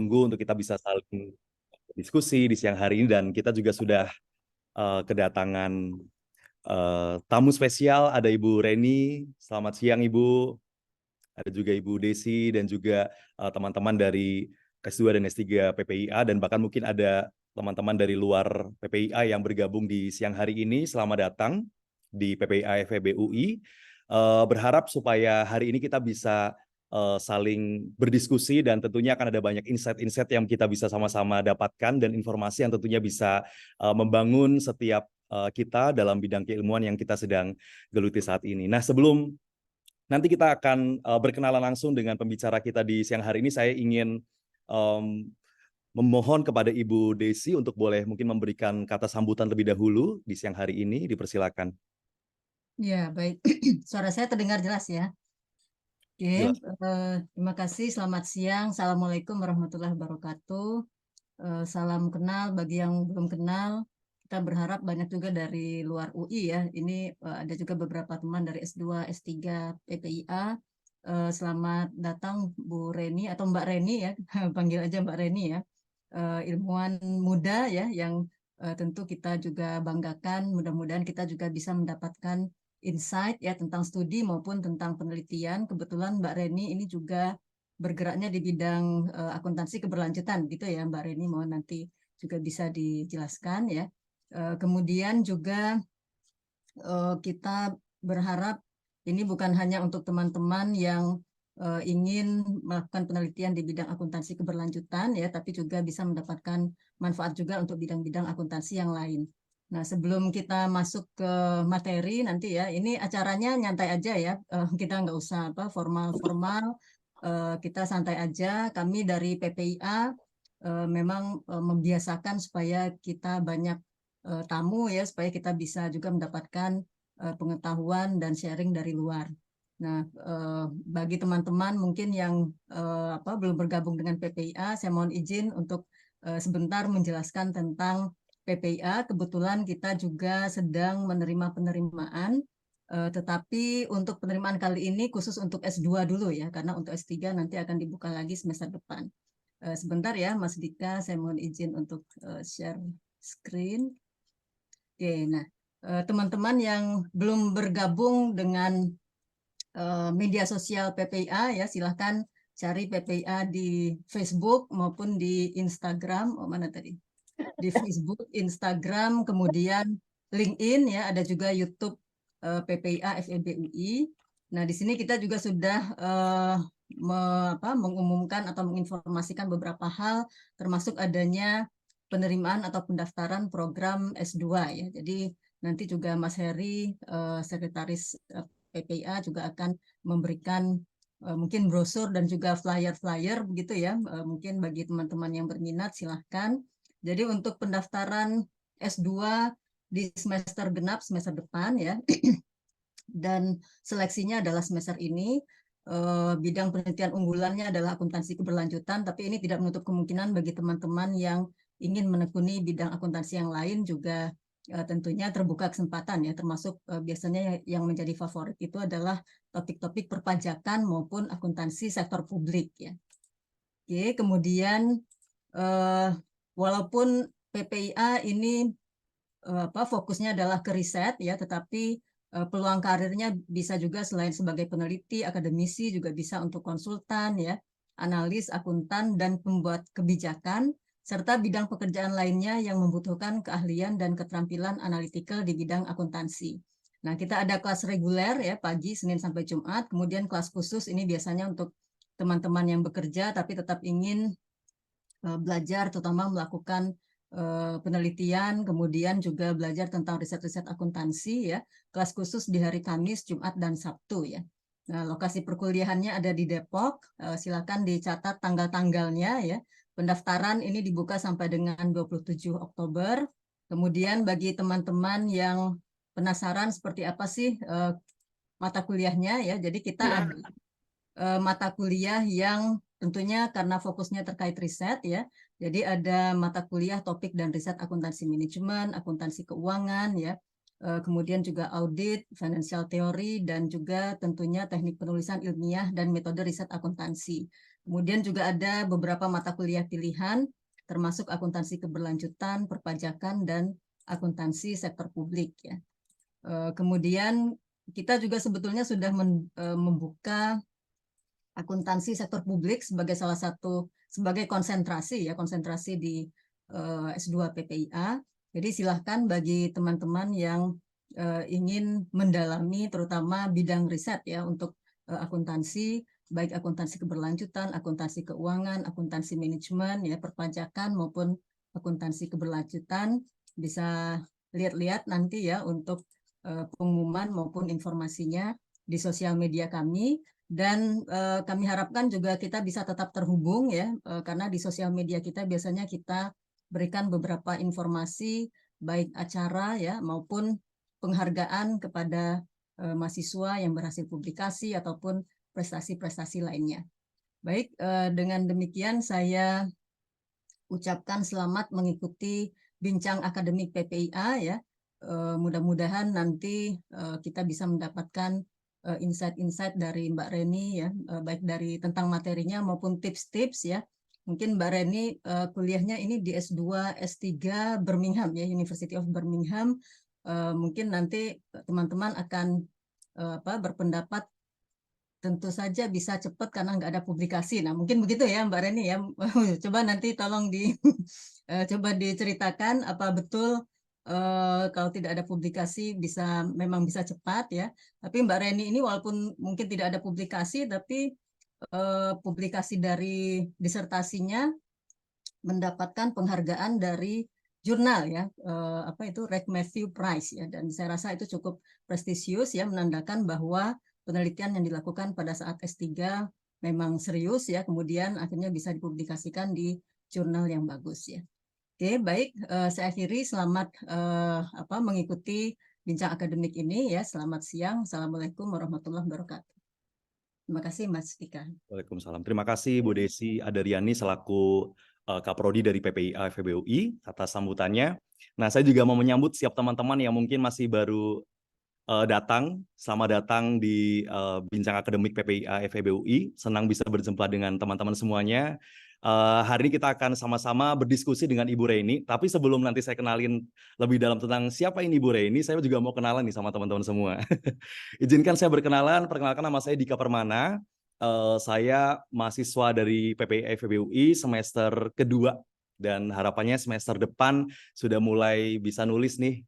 tunggu untuk kita bisa saling diskusi di siang hari ini, dan kita juga sudah kedatangan tamu spesial. Ada Ibu Reni. Selamat siang Ibu. Ada juga Ibu Desi dan juga teman-teman dari S2 dan S3 PPIA, dan bahkan mungkin ada teman-teman dari luar PPIA yang bergabung di siang hari ini. Selamat datang di PPIA FEB UI. Berharap supaya hari ini kita bisa saling berdiskusi, dan tentunya akan ada banyak insight-insight yang kita bisa sama-sama dapatkan, dan informasi yang tentunya bisa membangun setiap kita dalam bidang keilmuan yang kita sedang geluti saat ini. Nah, sebelum nanti kita akan berkenalan langsung dengan pembicara kita di siang hari ini, saya ingin memohon kepada Ibu Desi untuk boleh mungkin memberikan kata sambutan lebih dahulu di siang hari ini. Dipersilakan. Ya, baik. Suara saya terdengar jelas ya. Oke, Jelas. terima kasih. Selamat siang. Assalamualaikum warahmatullahi wabarakatuh. Salam kenal bagi yang belum kenal. Kita berharap banyak juga dari luar UI ya. Ini ada juga beberapa teman dari S2, S3, PPIA. Selamat datang Bu Reni atau Mbak Reni ya. Panggil aja Mbak Reni ya. Ilmuwan muda ya yang tentu kita juga banggakan. Mudah-mudahan kita juga bisa mendapatkan insight ya tentang studi maupun tentang penelitian. Kebetulan Mbak Reni ini juga bergeraknya di bidang akuntansi keberlanjutan gitu ya Mbak Reni, mau nanti juga bisa dijelaskan ya. Kemudian juga kita berharap ini bukan hanya untuk teman-teman yang ingin melakukan penelitian di bidang akuntansi keberlanjutan ya, tapi juga bisa mendapatkan manfaat juga untuk bidang-bidang akuntansi yang lain. Nah, sebelum kita masuk ke materi nanti ya, ini acaranya nyantai aja ya, kita nggak usah apa formal-formal, kita santai aja. Kami dari PPIA memang membiasakan supaya kita banyak tamu ya, supaya kita bisa juga mendapatkan pengetahuan dan sharing dari luar. Nah, bagi teman-teman mungkin yang belum bergabung dengan PPIA, saya mohon izin untuk sebentar menjelaskan tentang PPIA. Kebetulan kita juga sedang menerima penerimaan, tetapi untuk penerimaan kali ini khusus untuk S2 dulu ya, karena untuk S3 nanti akan dibuka lagi semester depan. Sebentar ya, Mas Dika, saya mohon izin untuk share screen. Oke, nah teman-teman yang belum bergabung dengan media sosial PPIA ya, silahkan cari PPIA di Facebook maupun di Instagram. Oh, mana tadi? Di Facebook, Instagram, kemudian LinkedIn ya, ada juga YouTube PPIA FEB UI. Nah, di sini kita juga sudah mengumumkan atau menginformasikan beberapa hal, termasuk adanya penerimaan atau pendaftaran program S2 ya. Jadi nanti juga Mas Heri, Sekretaris PPIA juga akan memberikan mungkin brosur dan juga flyer-flyer begitu ya. Mungkin bagi teman-teman yang berminat silahkan. Jadi untuk pendaftaran S2 di semester genap semester depan ya, dan seleksinya adalah semester ini. Bidang penelitian unggulannya adalah akuntansi keberlanjutan, tapi ini tidak menutup kemungkinan bagi teman-teman yang ingin menekuni bidang akuntansi yang lain juga tentunya terbuka kesempatan ya, termasuk biasanya yang menjadi favorit itu adalah topik-topik perpajakan maupun akuntansi sektor publik ya. Oke, kemudian walaupun PPIA ini fokusnya adalah ke riset ya, tetapi peluang karirnya bisa juga selain sebagai peneliti, akademisi juga bisa untuk konsultan ya, analis, akuntan dan pembuat kebijakan serta bidang pekerjaan lainnya yang membutuhkan keahlian dan keterampilan analitikal di bidang akuntansi. Nah, kita ada kelas reguler ya pagi Senin sampai Jumat, kemudian kelas khusus ini biasanya untuk teman-teman yang bekerja tapi tetap ingin belajar terutama melakukan penelitian, kemudian juga belajar tentang riset-riset akuntansi ya. Kelas khusus di hari Kamis, Jumat, dan Sabtu ya. Nah, lokasi perkuliahannya ada di Depok. Silakan dicatat tanggal-tanggalnya ya. Pendaftaran ini dibuka sampai dengan 27 Oktober. Kemudian bagi teman-teman yang penasaran seperti apa sih mata kuliahnya ya. Jadi kita ada mata kuliah yang tentunya karena fokusnya terkait riset ya. Jadi ada mata kuliah topik dan riset akuntansi manajemen, akuntansi keuangan ya. Kemudian juga audit, financial theory dan juga tentunya teknik penulisan ilmiah dan metode riset akuntansi. Kemudian juga ada beberapa mata kuliah pilihan, termasuk akuntansi keberlanjutan, perpajakan, dan akuntansi sektor publik ya. Kemudian kita juga sebetulnya sudah membuka akuntansi sektor publik sebagai salah satu sebagai konsentrasi di S2 PPIA. Jadi silahkan bagi teman-teman yang ingin mendalami terutama bidang riset ya untuk akuntansi, baik akuntansi keberlanjutan, akuntansi keuangan, akuntansi manajemen ya, perpajakan maupun akuntansi keberlanjutan, bisa lihat-lihat nanti ya untuk pengumuman maupun informasinya di sosial media kami. Dan kami harapkan juga kita bisa tetap terhubung ya, karena di sosial media kita biasanya kita berikan beberapa informasi baik acara ya maupun penghargaan kepada mahasiswa yang berhasil publikasi ataupun prestasi-prestasi lainnya. Baik, dengan demikian saya ucapkan selamat mengikuti bincang akademik PPIA ya. Mudah-mudahan nanti kita bisa mendapatkan insight-insight dari Mbak Reni ya, baik dari tentang materinya maupun tips-tips ya. Mungkin Mbak Reni kuliahnya ini di S2, S3 Birmingham ya, University of Birmingham. Mungkin nanti teman-teman akan berpendapat tentu saja bisa cepat karena nggak ada publikasi. Nah, mungkin begitu ya Mbak Reni ya. Coba nanti tolong coba diceritakan apa betul kalau tidak ada publikasi memang bisa cepat ya. Tapi Mbak Reni ini walaupun mungkin tidak ada publikasi, tapi publikasi dari disertasinya mendapatkan penghargaan dari jurnal ya, Reg Matthew Prize ya, dan saya rasa itu cukup prestisius ya, menandakan bahwa penelitian yang dilakukan pada saat S3 memang serius ya, kemudian akhirnya bisa dipublikasikan di jurnal yang bagus ya. Oke, baik, saya akhiri. Selamat mengikuti bincang akademik ini ya. Selamat siang. Assalamualaikum warahmatullahi wabarakatuh. Terima kasih Mas Dika. Waalaikumsalam. Terima kasih Bu Desi Adaryani selaku Kaprodi dari PPIA FEB UI atas sambutannya. Nah, saya juga mau menyambut siap teman-teman yang mungkin masih baru datang. Selamat datang di bincang akademik PPIA FEB UI. Senang bisa berjumpa dengan teman-teman semuanya. Hari ini kita akan sama-sama berdiskusi dengan Ibu Reni. Tapi sebelum nanti saya kenalin lebih dalam tentang siapa ini Ibu Reni, saya juga mau kenalan nih sama teman-teman semua. Izinkan saya berkenalan. Perkenalkan, nama saya Dika Permana. Saya mahasiswa dari PPIA FEB UI semester kedua. Dan harapannya semester depan sudah mulai bisa nulis nih,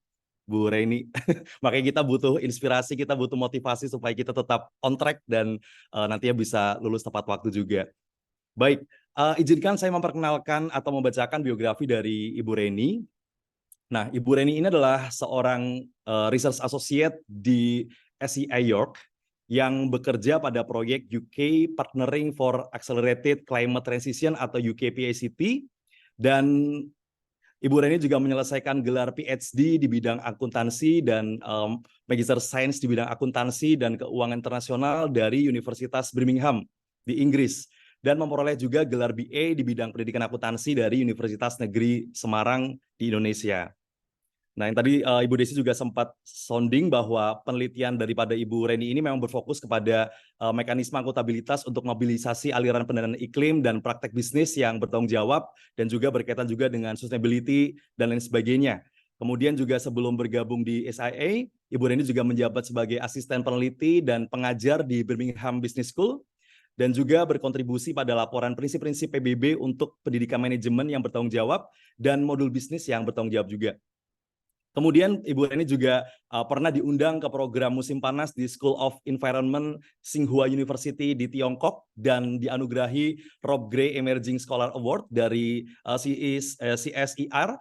Bu Reni. Makanya kita butuh inspirasi, kita butuh motivasi supaya kita tetap on track dan nantinya bisa lulus tepat waktu juga. Baik, izinkan saya memperkenalkan atau membacakan biografi dari Ibu Reni. Nah, Ibu Reni ini adalah seorang research associate di SEI York yang bekerja pada proyek UK Partnering for Accelerated Climate Transition atau UKPACT, dan Ibu Reni juga menyelesaikan gelar PhD di bidang akuntansi dan Magister Sains di bidang akuntansi dan keuangan internasional dari Universitas Birmingham di Inggris, dan memperoleh juga gelar BA di bidang pendidikan akuntansi dari Universitas Negeri Semarang di Indonesia. Nah, yang tadi Ibu Desi juga sempat sounding bahwa penelitian daripada Ibu Reni ini memang berfokus kepada mekanisme akuntabilitas untuk mobilisasi aliran pendanaan iklim dan praktek bisnis yang bertanggung jawab dan juga berkaitan juga dengan sustainability dan lain sebagainya. Kemudian juga sebelum bergabung di SIA, Ibu Reni juga menjabat sebagai asisten peneliti dan pengajar di Birmingham Business School dan juga berkontribusi pada laporan prinsip-prinsip PBB untuk pendidikan manajemen yang bertanggung jawab dan modul bisnis yang bertanggung jawab juga. Kemudian Ibu Reni juga pernah diundang ke program musim panas di School of Environment Tsinghua University di Tiongkok dan dianugerahi Rob Gray Emerging Scholar Award dari CSIR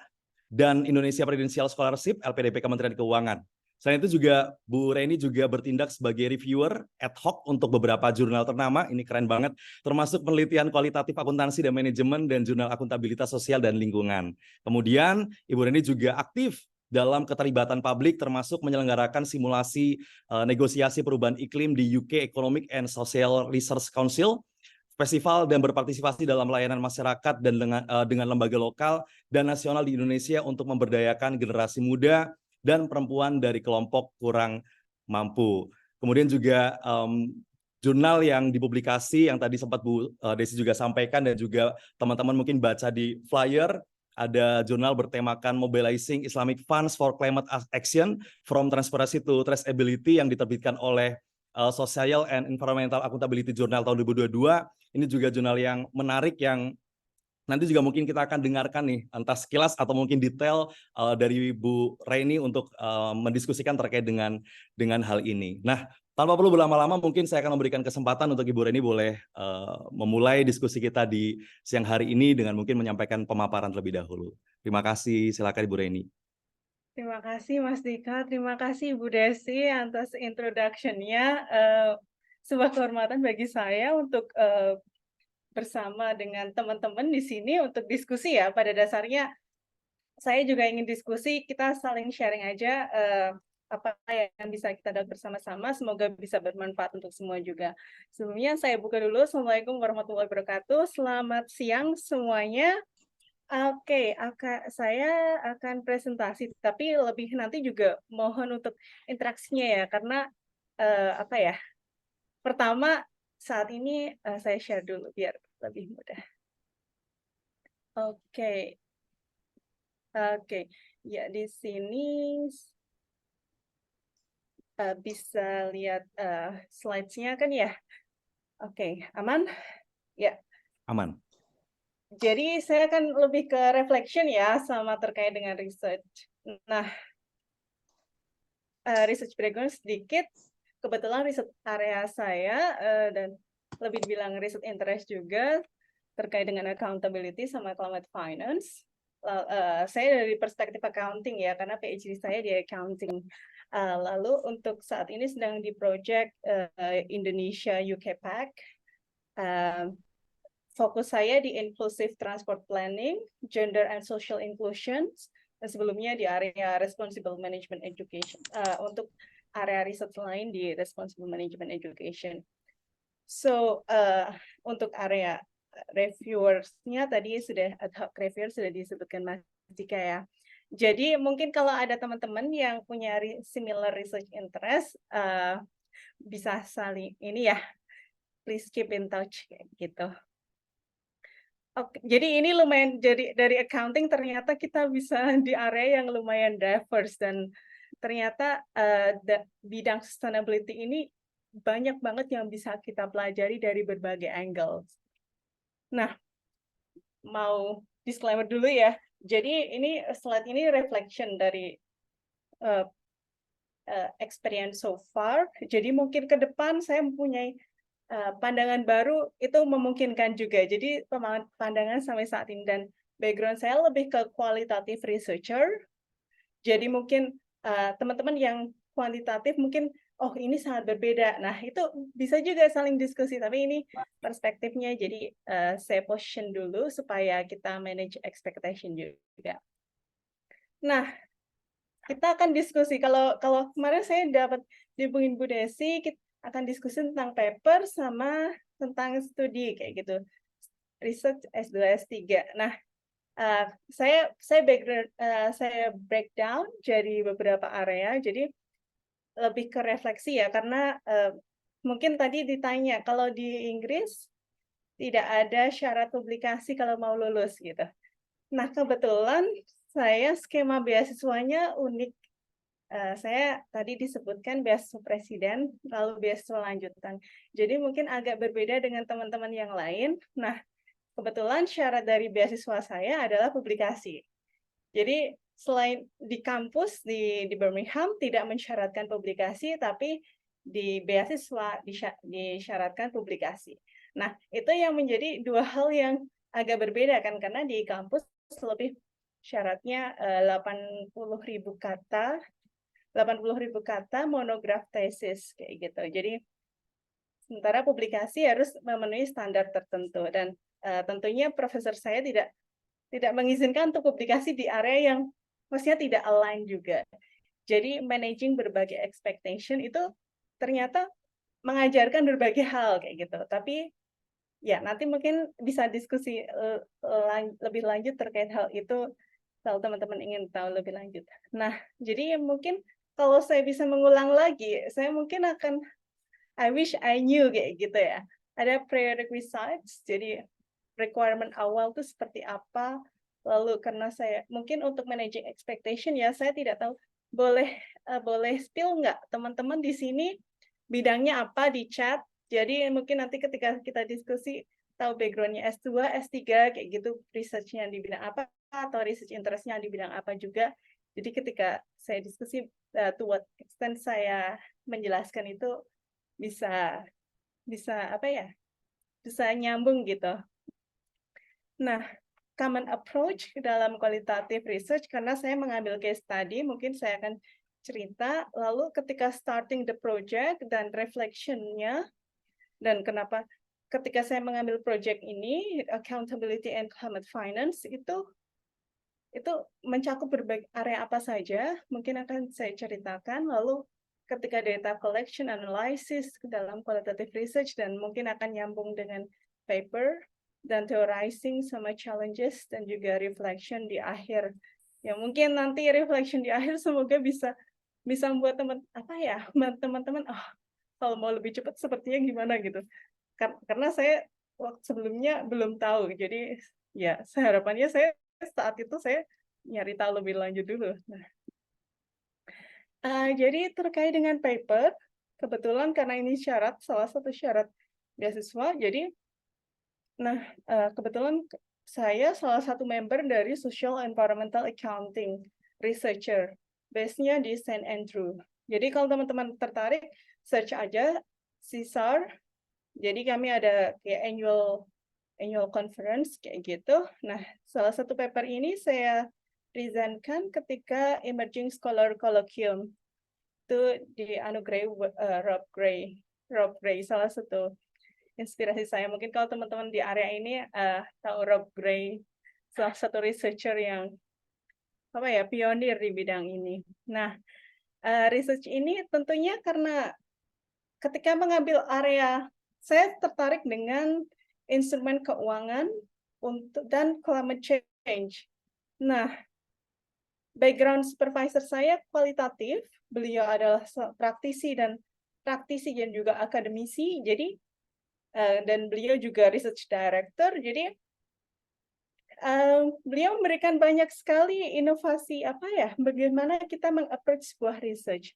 dan Indonesia Prudential Scholarship LPDP Kementerian Keuangan. Selain itu juga Bu Reni juga bertindak sebagai reviewer ad hoc untuk beberapa jurnal ternama, ini keren banget, termasuk penelitian kualitatif akuntansi dan manajemen dan jurnal akuntabilitas sosial dan lingkungan. Kemudian Ibu Reni juga aktif dalam keterlibatan publik termasuk menyelenggarakan simulasi negosiasi perubahan iklim di UK Economic and Social Research Council, festival dan berpartisipasi dalam layanan masyarakat dan dengan lembaga lokal dan nasional di Indonesia untuk memberdayakan generasi muda dan perempuan dari kelompok kurang mampu. Kemudian juga jurnal yang dipublikasi yang tadi sempat Bu Desi juga sampaikan dan juga teman-teman mungkin baca di flyer, ada jurnal bertemakan Mobilizing Islamic Funds for Climate Action from Transparency to Traceability yang diterbitkan oleh Social and Environmental Accountability Journal tahun 2022. Ini juga jurnal yang menarik yang nanti juga mungkin kita akan dengarkan nih, entah sekilas atau mungkin detail dari Bu Reni untuk mendiskusikan terkait dengan hal ini. Nah, tanpa perlu berlama-lama, mungkin saya akan memberikan kesempatan untuk Ibu Reni boleh memulai diskusi kita di siang hari ini dengan mungkin menyampaikan pemaparan terlebih dahulu. Terima kasih, silakan Ibu Reni. Terima kasih Mas Dika, terima kasih Bu Desi atas introduction-nya. Sebuah kehormatan bagi saya untuk bersama dengan teman-teman di sini untuk diskusi ya. Pada dasarnya saya juga ingin diskusi, kita saling sharing aja apa yang bisa kita dapat bersama-sama, semoga bisa bermanfaat untuk semua juga. Sebelumnya saya buka dulu. Assalamualaikum warahmatullahi wabarakatuh. Selamat siang semuanya. Oke, saya akan presentasi, tapi lebih nanti juga mohon untuk interaksinya ya, karena apa ya? Pertama, saat ini saya share dulu biar lebih mudah. Oke, ya di sini bisa lihat slides-nya kan ya? Oke, aman? Ya. Aman. Jadi saya akan lebih ke reflection ya, sama terkait dengan research. Nah, research background sedikit. Kebetulan riset area saya dan lebih dibilang riset interest juga terkait dengan accountability sama climate finance. Saya dari perspektif accounting ya, karena PhD saya di accounting. Lalu untuk saat ini sedang di project Indonesia UK Pact. Fokus saya di inclusive transport planning, gender and social inclusion, dan sebelumnya di area responsible management education. Untuk area riset lain di responsible management education. So untuk area reviewers-nya tadi sudah ad hoc reviewer sudah disebutkan Mas Dika ya. Jadi mungkin kalau ada teman-teman yang punya similar research interest bisa saling ini ya, please keep in touch kayak gitu. Oke, jadi ini lumayan dari accounting ternyata kita bisa di area yang lumayan diverse dan ternyata bidang sustainability ini banyak banget yang bisa kita pelajari dari berbagai angle. Nah, mau disclaimer dulu ya. Jadi ini slide ini reflection dari experience so far. Jadi mungkin ke depan saya mempunyai pandangan baru itu memungkinkan juga. Jadi pandangan sampai saat ini dan background saya lebih ke kualitatif researcher. Jadi mungkin teman-teman yang kuantitatif mungkin oh ini sangat berbeda. Nah itu bisa juga saling diskusi. Tapi ini perspektifnya. Jadi saya position dulu supaya kita manage expectation juga. Nah kita akan diskusi. Kalau kemarin saya dapat dihubungin Bu Desi, kita akan diskusi tentang paper sama tentang studi kayak gitu, research S2 S3. Nah, saya breakdown jadi beberapa area, jadi lebih ke refleksi ya, karena mungkin tadi ditanya kalau di Inggris tidak ada syarat publikasi kalau mau lulus gitu. Nah, kebetulan saya skema beasiswanya unik. Saya tadi disebutkan beasiswa presiden, lalu beasiswa lanjutan. Jadi mungkin agak berbeda dengan teman-teman yang lain. Nah, kebetulan syarat dari beasiswa saya adalah publikasi. Jadi selain di kampus di Birmingham tidak mensyaratkan publikasi, tapi di beasiswa disyaratkan publikasi. Nah, itu yang menjadi dua hal yang agak berbeda kan, karena di kampus lebih syaratnya 80.000 kata. 80.000 kata monograf tesis kayak gitu. Jadi sementara publikasi harus memenuhi standar tertentu dan tentunya profesor saya tidak mengizinkan untuk publikasi di area yang maksudnya tidak align juga. Jadi managing berbagai expectation itu ternyata mengajarkan berbagai hal kayak gitu. Tapi ya nanti mungkin bisa diskusi lebih lanjut terkait hal itu kalau teman-teman ingin tahu lebih lanjut. Nah, jadi mungkin kalau saya bisa mengulang lagi, saya mungkin akan I wish I knew kayak gitu ya. Ada prerequisites, jadi requirement awal tuh seperti apa. Lalu karena saya mungkin untuk managing expectation ya, saya tidak tahu boleh spill nggak teman-teman di sini bidangnya apa di chat. Jadi mungkin nanti ketika kita diskusi tahu background-nya S2, S3 kayak gitu, research-nya di bidang apa atau research interest-nya di bidang apa juga. Jadi ketika saya diskusi to what extent saya menjelaskan itu bisa apa ya? Bisa nyambung gitu. Nah, common approach dalam qualitative research karena saya mengambil case study, mungkin saya akan cerita lalu ketika starting the project dan reflection-nya dan kenapa ketika saya mengambil project ini accountability and climate finance itu mencakup berbagai area apa saja, mungkin akan saya ceritakan. Lalu ketika data collection analysis dalam qualitative research dan mungkin akan nyambung dengan paper dan theorizing sama challenges dan juga reflection di akhir. Ya mungkin nanti reflection di akhir semoga bisa membuat teman-teman kalau mau lebih cepat sepertinya gimana gitu. Karena saya waktu sebelumnya belum tahu. Jadi ya harapannya saya saat itu saya nyari tahu lebih lanjut dulu. Nah, jadi terkait dengan paper, kebetulan karena ini salah satu syarat beasiswa, jadi kebetulan saya salah satu member dari Social Environmental Accounting Researcher, base-nya di St. Andrew. Jadi kalau teman-teman tertarik, search aja CSAR. Jadi kami ada kayak annual conference kayak gitu. Nah, salah satu paper ini saya presentkan ketika Emerging Scholar Colloquium. Itu dianugerahi Rob Gray, salah satu inspirasi saya. Mungkin kalau teman-teman di area ini tahu Rob Gray, salah satu researcher yang pionir di bidang ini. Nah, research ini tentunya karena ketika mengambil area, saya tertarik dengan instrumen keuangan dan climate change. Nah, background supervisor saya kualitatif, beliau adalah praktisi dan juga akademisi, jadi dan beliau juga research director, jadi beliau memberikan banyak sekali inovasi bagaimana kita meng-approach sebuah research.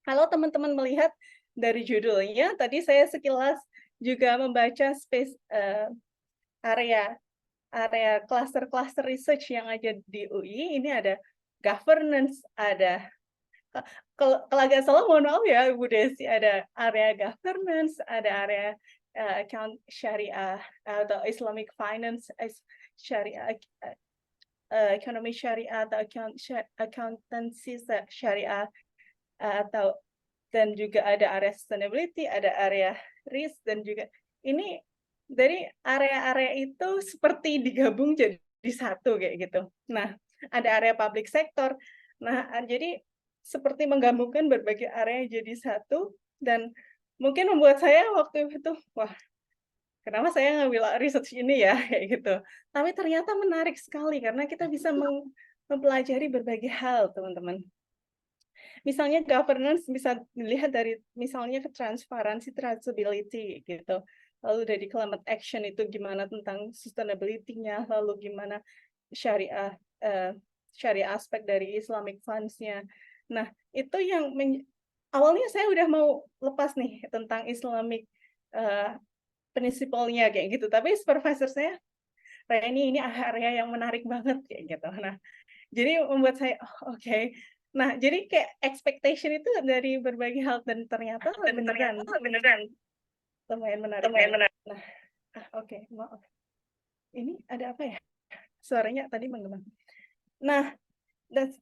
Kalau teman-teman melihat dari judulnya, tadi saya sekilas juga membaca area cluster research yang ada di UI. Ini ada governance, ada kalau agak salah mohon maaf ya Bu Desi, ada area governance, ada area account syariah atau Islamic finance, syariah, ekonomi syariah atau accountancy syariah, atau dan juga ada area sustainability, ada area risk, dan juga ini dari area-area itu seperti digabung jadi satu kayak gitu. Nah, ada area public sector. Nah, jadi seperti menggabungkan berbagai area jadi satu, dan mungkin membuat saya waktu itu, wah, kenapa saya ngambil research ini ya, kayak gitu. Tapi ternyata menarik sekali karena kita bisa mempelajari berbagai hal, teman-teman. Misalnya governance bisa dilihat dari misalnya ke transparansi, traceability gitu. Lalu dari climate action itu gimana tentang sustainability-nya, lalu gimana syariah aspek dari Islamic funds-nya. Nah, itu yang awalnya saya udah mau lepas nih tentang Islamic prinsipalnya kayak gitu. Tapi supervisor saya, Reni, ini area yang menarik banget kayak gitu. Nah, jadi membuat saya oke. Nah, jadi kayak expectation itu dari berbagai hal dan ternyata beneran lumayan menarik. Nah, oke, maaf. Ini ada apa ya? Suaranya tadi menggema. Nah, dan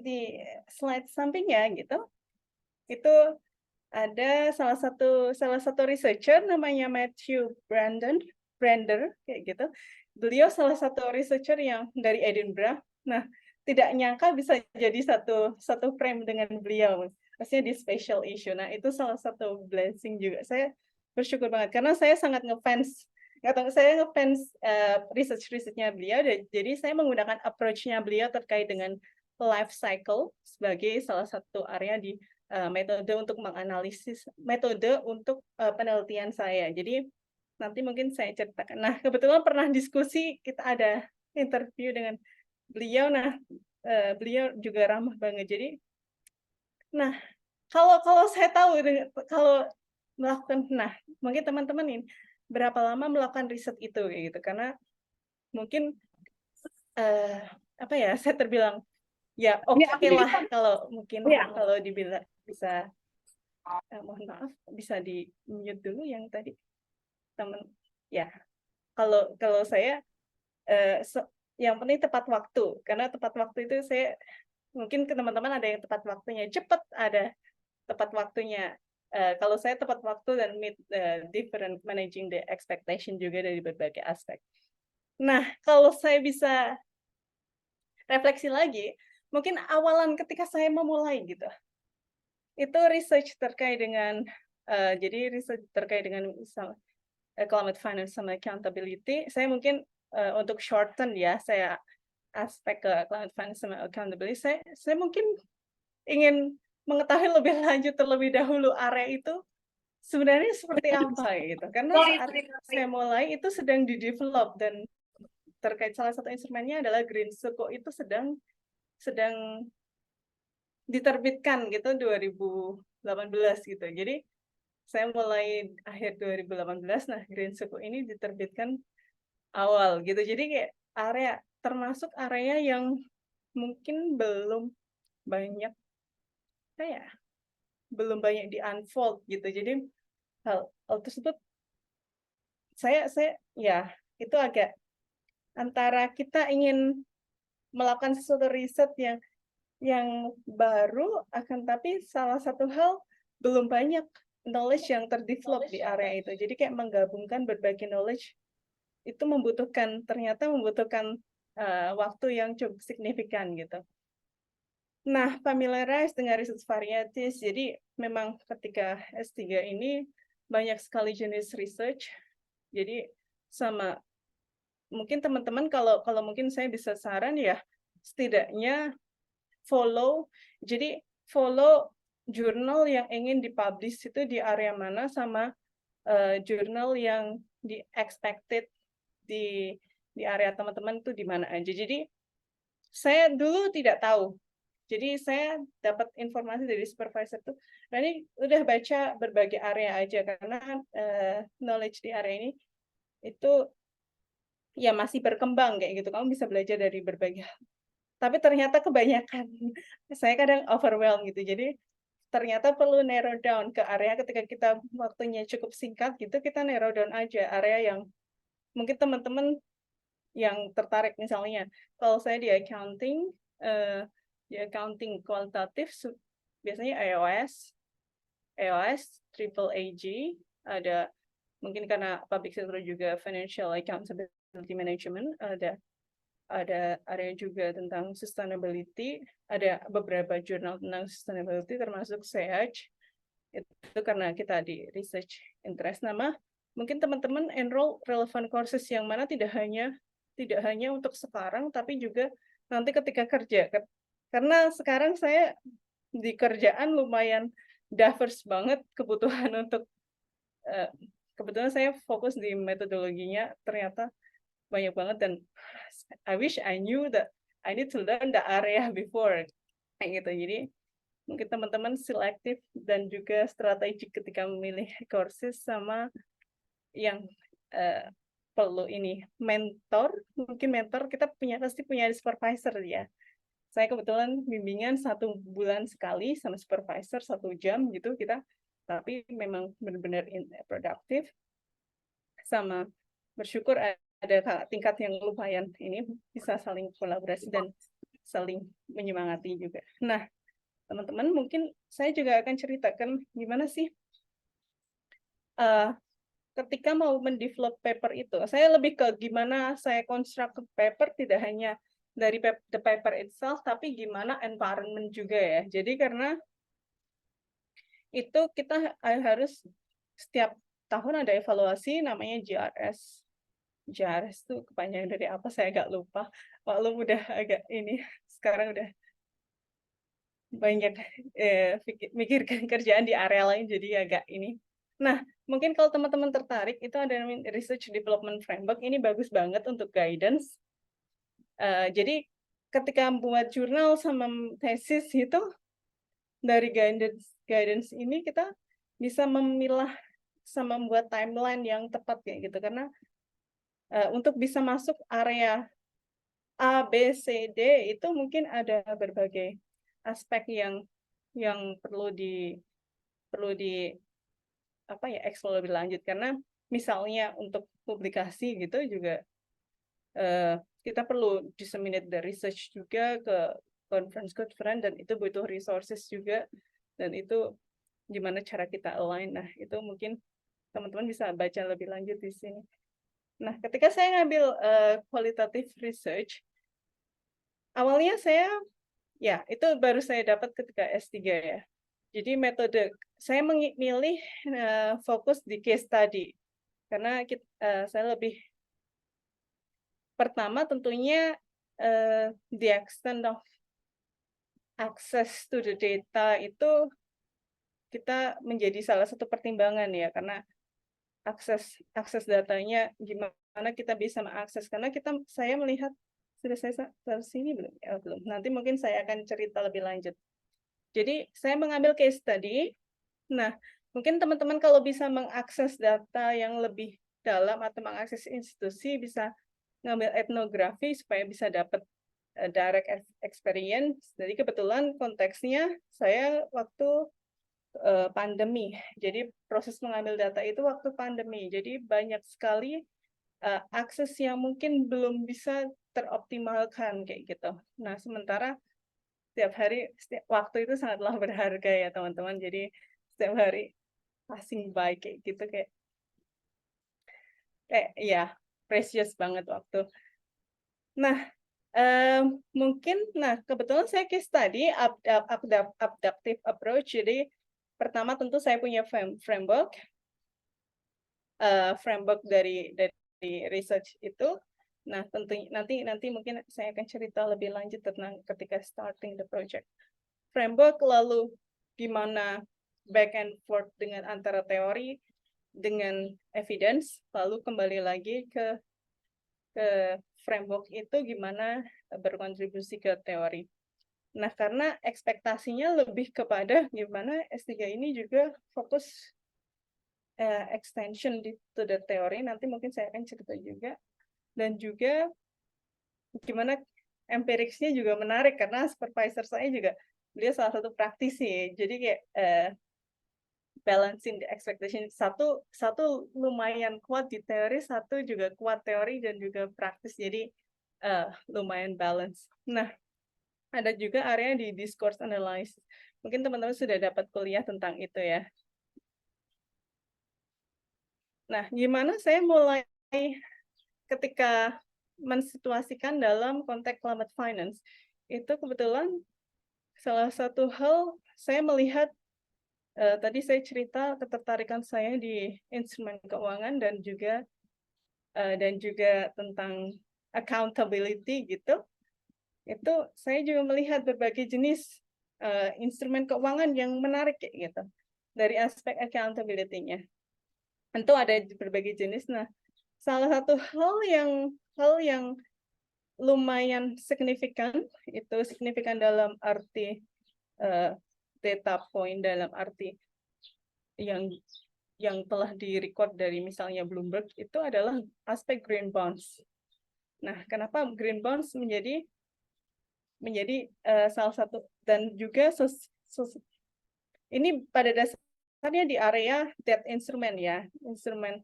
di slide sampingnya gitu, itu ada salah satu researcher namanya Matthew Brander kayak gitu. Beliau salah satu researcher yang dari Edinburgh. Nah, tidak nyangka bisa jadi satu frame dengan beliau, maksudnya di special issue. Nah, itu salah satu blessing juga. Saya bersyukur banget karena saya sangat ngefans research-nya beliau. Jadi saya menggunakan approach-nya beliau terkait dengan life cycle sebagai salah satu area di metode untuk menganalisis, metode untuk penelitian saya. Jadi nanti mungkin saya ceritakan. Nah, kebetulan pernah diskusi, kita ada interview dengan beliau. Nah, beliau juga ramah banget. Jadi, nah, kalau saya tahu kalau melakukan, nah mungkin teman-teman ini berapa lama melakukan riset itu kayak gitu, karena mungkin apa ya, saya terbilang ya oke lah kalau mungkin kalau dibilang bisa, mohon maaf bisa di mute dulu yang tadi teman ya. Kalau saya yang penting tepat waktu, karena tepat waktu itu saya mungkin ke teman-teman ada yang tepat waktunya cepat, ada tepat waktunya. Kalau saya tepat waktu dan meet different managing the expectation juga dari berbagai aspek. Nah, kalau saya bisa refleksi lagi, mungkin awalan ketika saya memulai gitu, itu research terkait dengan jadi research terkait dengan climate finance sama accountability. Saya mungkin untuk shorten ya, saya aspek ke climate finance sama accountability, saya mungkin ingin mengetahui lebih lanjut terlebih dahulu area itu sebenarnya seperti apa gitu. Karena saat saya mulai itu sedang di-develop, dan terkait salah satu instrumennya adalah Green Suku, itu sedang diterbitkan gitu 2018 gitu. Jadi saya mulai akhir 2018, nah Green Suku ini diterbitkan awal gitu. Jadi kayak area, termasuk area yang mungkin belum banyak di unfold gitu. Jadi hal tersebut saya ya itu agak antara kita ingin melakukan sesuatu riset yang baru, akan tapi salah satu hal belum banyak knowledge yang terdevelop di area itu. Jadi kayak menggabungkan berbagai knowledge itu ternyata membutuhkan waktu yang cukup signifikan gitu. Nah, familiarize dengan research varieties. Jadi memang ketika S3 ini banyak sekali jenis research. Jadi sama mungkin teman-teman kalau mungkin saya bisa saran ya, setidaknya follow jurnal yang ingin dipublish itu di area mana, sama jurnal yang di expected di area teman-teman itu di mana aja. Jadi saya dulu tidak tahu. Jadi saya dapat informasi dari supervisor tuh, nah ini udah baca berbagai area aja, karena knowledge di area ini itu ya masih berkembang kayak gitu. Kamu bisa belajar dari berbagai hal. Tapi ternyata kebanyakan, saya kadang overwhelmed gitu. Jadi ternyata perlu narrow down ke area ketika kita waktunya cukup singkat gitu, kita narrow down aja area yang mungkin teman-teman yang tertarik. Misalnya kalau saya di accounting kualitatif biasanya EOS, Triple AG, ada mungkin karena public sector juga financial accountability management, ada area juga tentang sustainability, ada beberapa jurnal tentang sustainability termasuk SEAJ, itu karena kita di research interest. Mungkin teman-teman enroll relevant courses yang mana tidak hanya untuk sekarang, tapi juga nanti ketika kerja. Karena sekarang saya di kerjaan lumayan diverse banget kebutuhan untuk, kebetulan saya fokus di metodologinya, ternyata banyak banget, dan I wish I knew that I need to learn the area before kayak gitu. Jadi mungkin teman-teman selektif dan juga strategik ketika memilih courses, sama yang perlu ini mungkin mentor kita pasti punya supervisor ya. Saya kebetulan bimbingan 1 bulan sekali sama supervisor 1 jam gitu kita, tapi memang benar-benar produktif, sama bersyukur ada tingkat yang lumayan ini bisa saling kolaborasi dan saling menyemangati juga. Nah, teman-teman mungkin saya juga akan ceritakan gimana sih ketika mau mendevelop paper itu. Saya lebih ke gimana saya construct paper, tidak hanya dari the paper itself, tapi gimana environment juga ya. Jadi karena itu kita harus setiap tahun ada evaluasi namanya JRS. JRS itu kepanjangan dari apa saya agak lupa. Walau udah agak ini, sekarang udah banyak mikirkan kerjaan di area lain, jadi agak ini. Nah, mungkin kalau teman-teman tertarik, itu ada namanya Research Development Framework, ini bagus banget untuk guidance. Jadi ketika membuat jurnal sama tesis itu, dari guidance ini kita bisa memilah sama membuat timeline yang tepat kayak gitu, karena untuk bisa masuk area A, B, C, D itu mungkin ada berbagai aspek yang perlu di explore lebih lanjut, karena misalnya untuk publikasi gitu juga kita perlu disseminate the research juga ke conference dan itu butuh resources juga, dan itu gimana cara kita align. Nah, itu mungkin teman-teman bisa baca lebih lanjut di sini. Nah, ketika saya ngambil qualitative research, awalnya ya itu baru saya dapat ketika S3 ya. Jadi metode saya memilih fokus di case study, karena saya lebih pertama tentunya the extent of access to the data itu kita menjadi salah satu pertimbangan ya, karena akses datanya gimana kita bisa mengakses, karena saya melihat sudah saya sini belum? Belum. Nanti mungkin saya akan cerita lebih lanjut. Jadi saya mengambil case study. Nah, mungkin teman-teman kalau bisa mengakses data yang lebih dalam atau mengakses institusi, bisa ngambil etnografi supaya bisa dapat direct experience. Jadi kebetulan konteksnya saya waktu pandemi. Jadi proses mengambil data itu waktu pandemi. Jadi banyak sekali akses yang mungkin belum bisa teroptimalkan kayak gitu. Nah, sementara setiap waktu itu sangatlah berharga ya teman-teman. Jadi setiap hari passing by kayak gitu, kayak ya precious banget waktu. Nah, mungkin kebetulan saya case study adaptive approach. Jadi pertama tentu saya punya framework dari research itu. Nah, tentunya nanti mungkin saya akan cerita lebih lanjut tentang ketika starting the project. Framework, lalu gimana back and forth dengan antara teori dengan evidence, lalu kembali lagi ke framework itu gimana berkontribusi ke teori. Nah, karena ekspektasinya lebih kepada gimana S3 ini juga fokus extension to the teori, nanti mungkin saya akan cerita juga. Dan juga gimana empiricsnya juga menarik, karena supervisor saya juga, beliau salah satu praktisi, jadi kayak balancing the expectation, satu lumayan kuat di teori, satu juga kuat teori dan juga praktis, jadi lumayan balance. Nah, ada juga area di discourse analysis, mungkin teman-teman sudah dapat kuliah tentang itu ya. Nah, gimana saya mulai ketika mensituasikan dalam konteks climate finance, itu kebetulan salah satu hal saya melihat, tadi saya cerita ketertarikan saya di instrumen keuangan dan juga tentang accountability gitu. Itu saya juga melihat berbagai jenis instrumen keuangan yang menarik kayak gitu dari aspek accountability-nya. Tentu ada berbagai jenis. Nah, salah satu hal yang lumayan signifikan, itu signifikan dalam arti data point, dalam arti yang telah direcord dari misalnya Bloomberg, itu adalah aspek green bonds. Nah, kenapa green bonds menjadi salah satu, dan juga ini pada dasarnya di area debt instrument ya, instrumen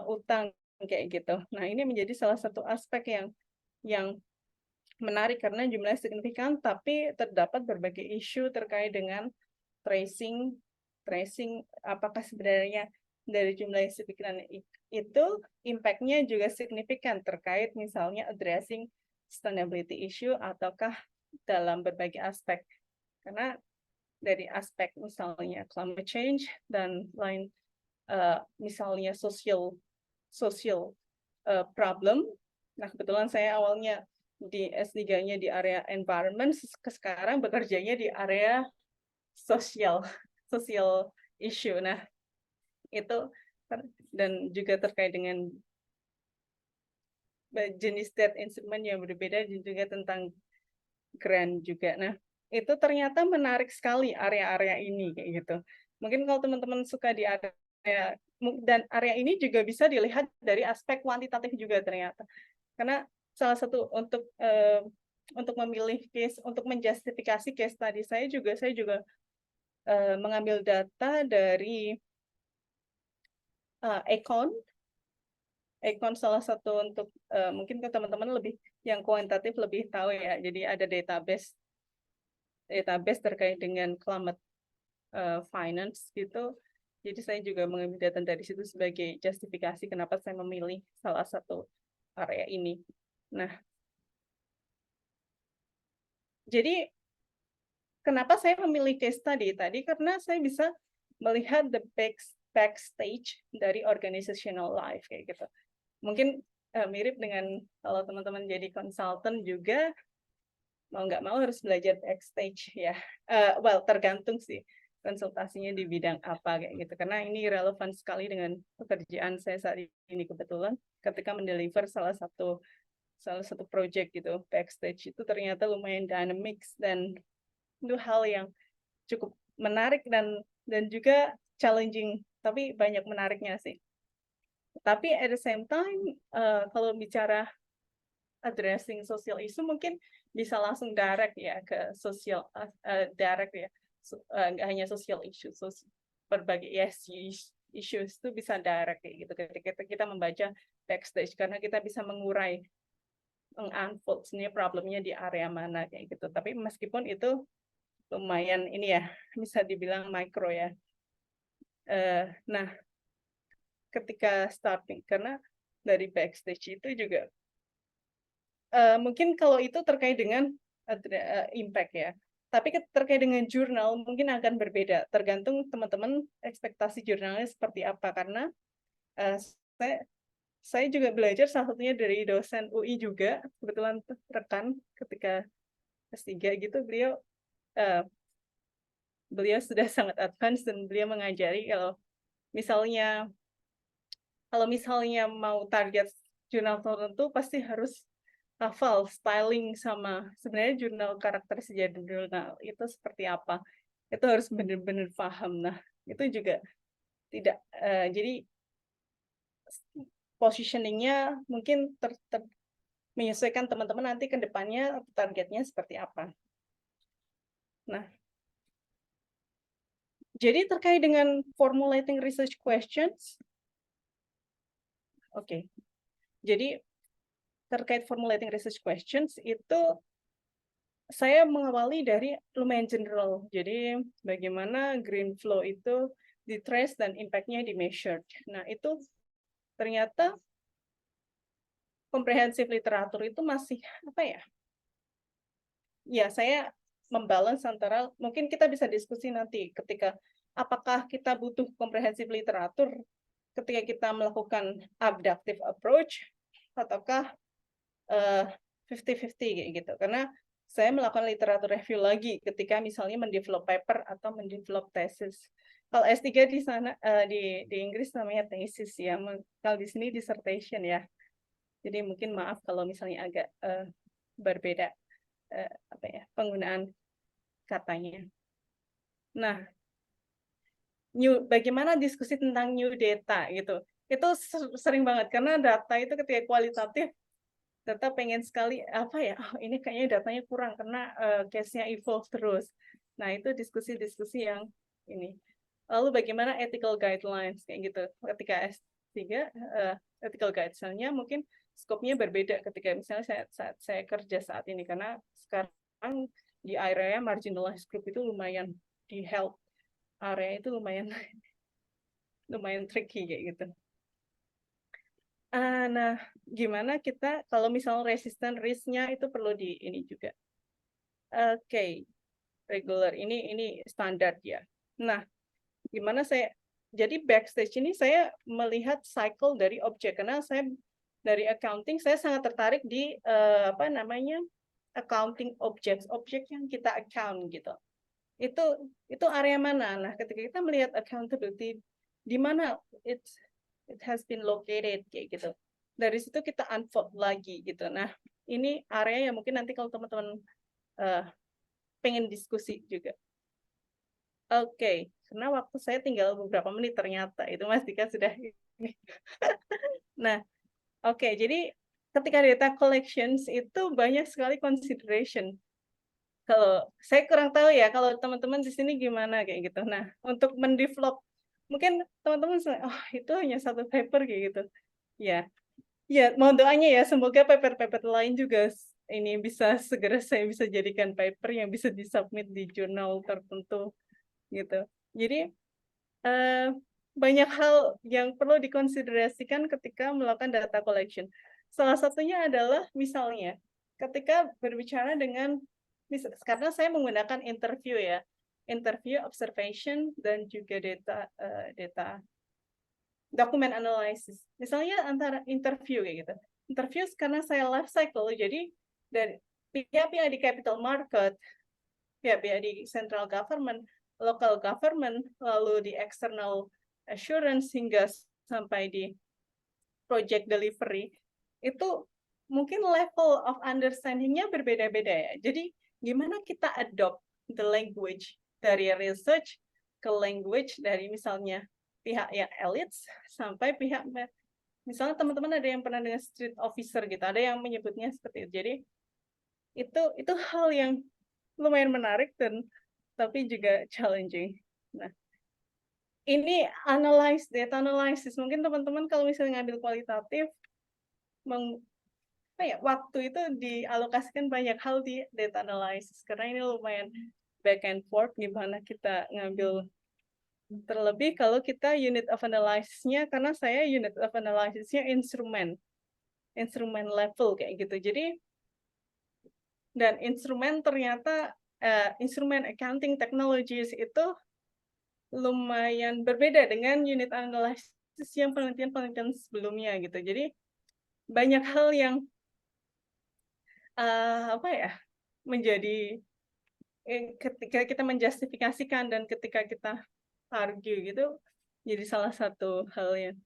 utang kayak gitu. Nah, ini menjadi salah satu aspek yang menarik karena jumlahnya signifikan, tapi terdapat berbagai isu terkait dengan tracing apakah sebenarnya dari jumlah yang signifikan itu impact-nya juga signifikan terkait misalnya addressing sustainability issue ataukah dalam berbagai aspek. Karena dari aspek misalnya climate change dan lain misalnya social problem. Nah, kebetulan saya awalnya di S3-nya di area environment, sekarang bekerjanya di area social issue. Nah, itu dan juga terkait dengan jenis debt instrument yang berbeda dan juga tentang grant juga. Nah, itu ternyata menarik sekali area-area ini kayak gitu. Mungkin kalau teman-teman suka di area dan area ini juga bisa dilihat dari aspek kuantitatif juga ternyata. Karena salah satu untuk memilih case, untuk menjustifikasi case tadi saya juga mengambil data dari Econ salah satu untuk mungkin ke teman-teman lebih yang kuantitatif lebih tahu ya. Jadi ada database terkait dengan climate finance gitu. Jadi saya juga mengambil data dari situ sebagai justifikasi kenapa saya memilih salah satu area ini. Nah, jadi kenapa saya memilih case study tadi? Karena saya bisa melihat the backstage dari organizational life kayak gitu. Mungkin mirip dengan kalau teman-teman jadi konsultan juga mau nggak mau harus belajar backstage ya. Well, tergantung sih konsultasinya di bidang apa kayak gitu. Karena ini relevan sekali dengan pekerjaan saya saat ini kebetulan ketika mendeliver salah satu project gitu. Backstage itu ternyata lumayan dynamics dan itu hal yang cukup menarik dan juga challenging, tapi banyak menariknya sih. Tapi at the same time, kalau bicara addressing social issue mungkin bisa langsung direct ya ke social direct ya, nggak hanya social issues, berbagai issues itu bisa direct kayak gitu ketika kita membaca backstage karena kita bisa mengurai unfold sebenarnya problemnya di area mana kayak gitu. Tapi meskipun itu lumayan ini ya bisa dibilang micro ya. Nah, ketika starting karena dari backstage itu juga mungkin kalau itu terkait dengan impact ya. Tapi terkait dengan jurnal mungkin akan berbeda, tergantung teman-teman ekspektasi jurnalnya seperti apa. Karena saya juga belajar salah satunya dari dosen UI juga, kebetulan rekan ketika S3 gitu, beliau sudah sangat advance dan beliau mengajari kalau misalnya mau target jurnal tertentu pasti harus hafal styling sama sebenarnya jurnal karakter sejarah jurnal itu seperti apa. Itu harus benar-benar paham. Nah, itu juga tidak jadi positioningnya mungkin menyesuaikan teman-teman nanti ke depannya targetnya seperti apa. Nah, jadi terkait dengan formulating research questions, oke. Jadi terkait formulating research questions itu saya mengawali dari lumayan general. Jadi bagaimana green flow itu di-trace dan impact-nya di-measured. Nah, itu ternyata komprehensif literatur itu masih apa ya? Ya, saya membalance antara mungkin kita bisa diskusi nanti ketika apakah kita butuh komprehensif literatur ketika kita melakukan abductive approach ataukah 50-50 kayak gitu. Karena saya melakukan literatur review lagi ketika misalnya mendevelop paper atau mendevelop thesis. Kalau S3 di sana di Inggris namanya thesis ya, kalau di sini dissertation ya. Jadi mungkin maaf kalau misalnya agak berbeda apa ya penggunaan katanya. Nah, bagaimana diskusi tentang new data gitu. Itu sering banget karena data itu ketika kualitatif data pengen sekali apa ya, oh, ini kayaknya datanya kurang karena case-nya evolve terus. Nah, itu diskusi-diskusi yang ini. Lalu bagaimana ethical guidelines kayak gitu. Ketika S3 ethical guidelines-nya mungkin skopnya berbeda ketika misalnya saya kerja saat ini karena sekarang di area marginalized group itu lumayan di health area itu lumayan tricky kayak gitu. Nah, gimana kita kalau misalnya resistant risk-nya itu perlu di ini juga. Oke, regular ini standar ya. Nah, gimana jadi backstage ini saya melihat cycle dari objek karena saya dari accounting saya sangat tertarik di apa namanya accounting objects, objek yang kita account gitu. Itu area mana? Nah, ketika kita melihat accountability di mana it has been located kayak gitu. Dari situ kita unfold lagi gitu. Nah, ini area yang mungkin nanti kalau teman-teman pengen diskusi juga. Oke, karena waktu saya tinggal beberapa menit ternyata itu Mas Dika sudah. Nah, oke, jadi ketika data collections itu banyak sekali consideration. Kalau saya kurang tahu ya, kalau teman-teman di sini gimana kayak gitu. Nah, untuk mendevelop, mungkin teman-teman, oh itu hanya satu paper kayak gitu. Ya, ya mohon doanya ya, semoga paper-paper lain juga ini bisa segera saya bisa jadikan paper yang bisa disubmit di jurnal tertentu gitu. Jadi banyak hal yang perlu dikonsiderasikan ketika melakukan data collection. Salah satunya adalah misalnya ketika berbicara dengan, karena saya menggunakan interview ya, interview, observation, dan juga data document analysis. Misalnya antara interview kayak gitu. Interview karena saya life cycle, jadi dari pihak-pihak di capital market, pihak-pihak di central government, local government, lalu di external assurance hingga sampai di project delivery, itu mungkin level of understanding-nya berbeda-beda ya. Jadi gimana kita adopt the language dari research ke language dari misalnya pihak yang elites sampai pihak, misalnya teman-teman ada yang pernah dengan street officer gitu, ada yang menyebutnya seperti itu. Jadi itu hal yang lumayan menarik dan tapi juga challenging. Nah, ini data analysis. Mungkin teman-teman kalau misalnya ngambil kualitatif, waktu itu dialokasikan banyak hal di data analysis karena ini lumayan back and forth gimana kita ngambil, terlebih kalau kita unit of analysis-nya, karena saya unit of analysis-nya instrumen level kayak gitu. Jadi dan instrumen ternyata instrumen accounting technologies itu lumayan berbeda dengan unit analysis yang penelitian sebelumnya gitu. Jadi banyak hal yang menjadi ketika kita menjustifikasikan dan ketika kita argue gitu, jadi salah satu hal yang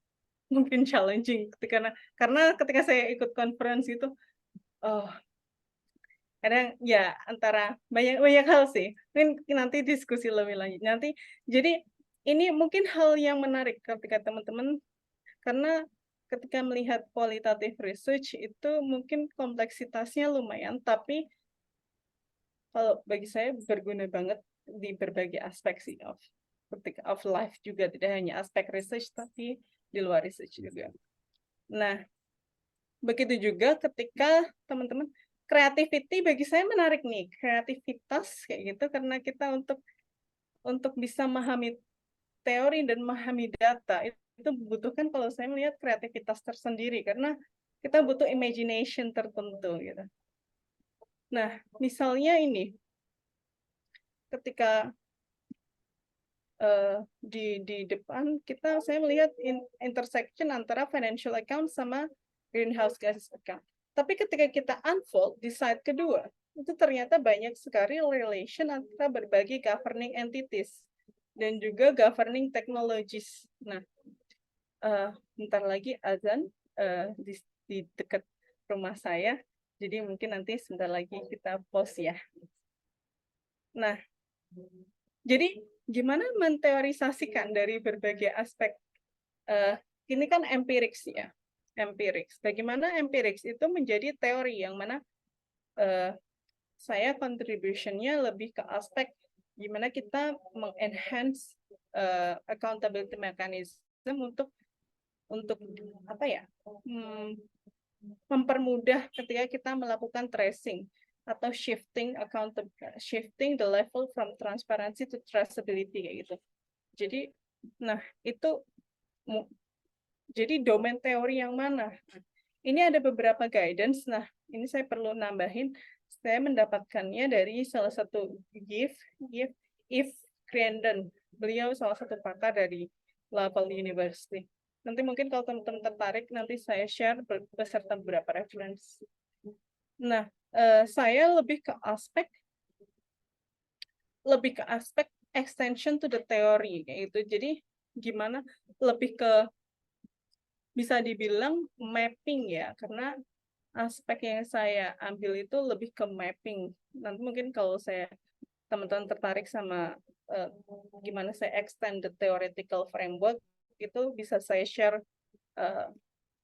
mungkin challenging karena ketika saya ikut conference itu, kadang ya antara banyak hal sih. Mungkin nanti diskusi lebih lanjut nanti. Jadi ini mungkin hal yang menarik ketika teman-teman, karena ketika melihat qualitative research itu mungkin kompleksitasnya lumayan, tapi kalau bagi saya berguna banget di berbagai aspek sih of life juga, tidak hanya aspek research tapi di luar research juga. Nah, begitu juga ketika teman-teman creativity bagi saya menarik nih, kreativitas kayak gitu, karena kita untuk bisa memahami teori dan memahami data itu membutuhkan, kalau saya melihat, kreativitas tersendiri karena kita butuh imagination tertentu gitu. Nah, misalnya ini ketika di depan kita, saya melihat intersection antara financial account sama greenhouse gas account. Tapi ketika kita unfold di slide kedua, itu ternyata banyak sekali relation antara berbagai governing entities dan juga governing technologies. Nah, bentar lagi azan di dekat rumah saya, jadi mungkin nanti sebentar lagi kita pause ya. Nah, jadi gimana menteorisasikan dari berbagai aspek? Ini kan empirics ya, empirics. Bagaimana empirics itu menjadi teori yang mana saya contribution-nya lebih ke aspek gimana kita mengenhance accountability mechanism untuk mempermudah ketika kita melakukan tracing atau shifting the level from transparency to traceability kayak gitu. Jadi, nah itu jadi domain teori yang mana? Ini ada beberapa guidance. Nah, ini saya perlu nambahin. Saya mendapatkannya dari salah satu Yves Criendon. Beliau salah satu pakar dari Laval University. Nanti mungkin kalau teman-teman tertarik, nanti saya share beserta beberapa referensi. Nah, saya lebih ke aspek extension to the theory kayak gitu. Jadi gimana lebih ke bisa dibilang mapping ya, karena aspek yang saya ambil itu lebih ke mapping. Nanti mungkin kalau teman-teman tertarik sama gimana saya extend the theoretical framework, itu bisa saya share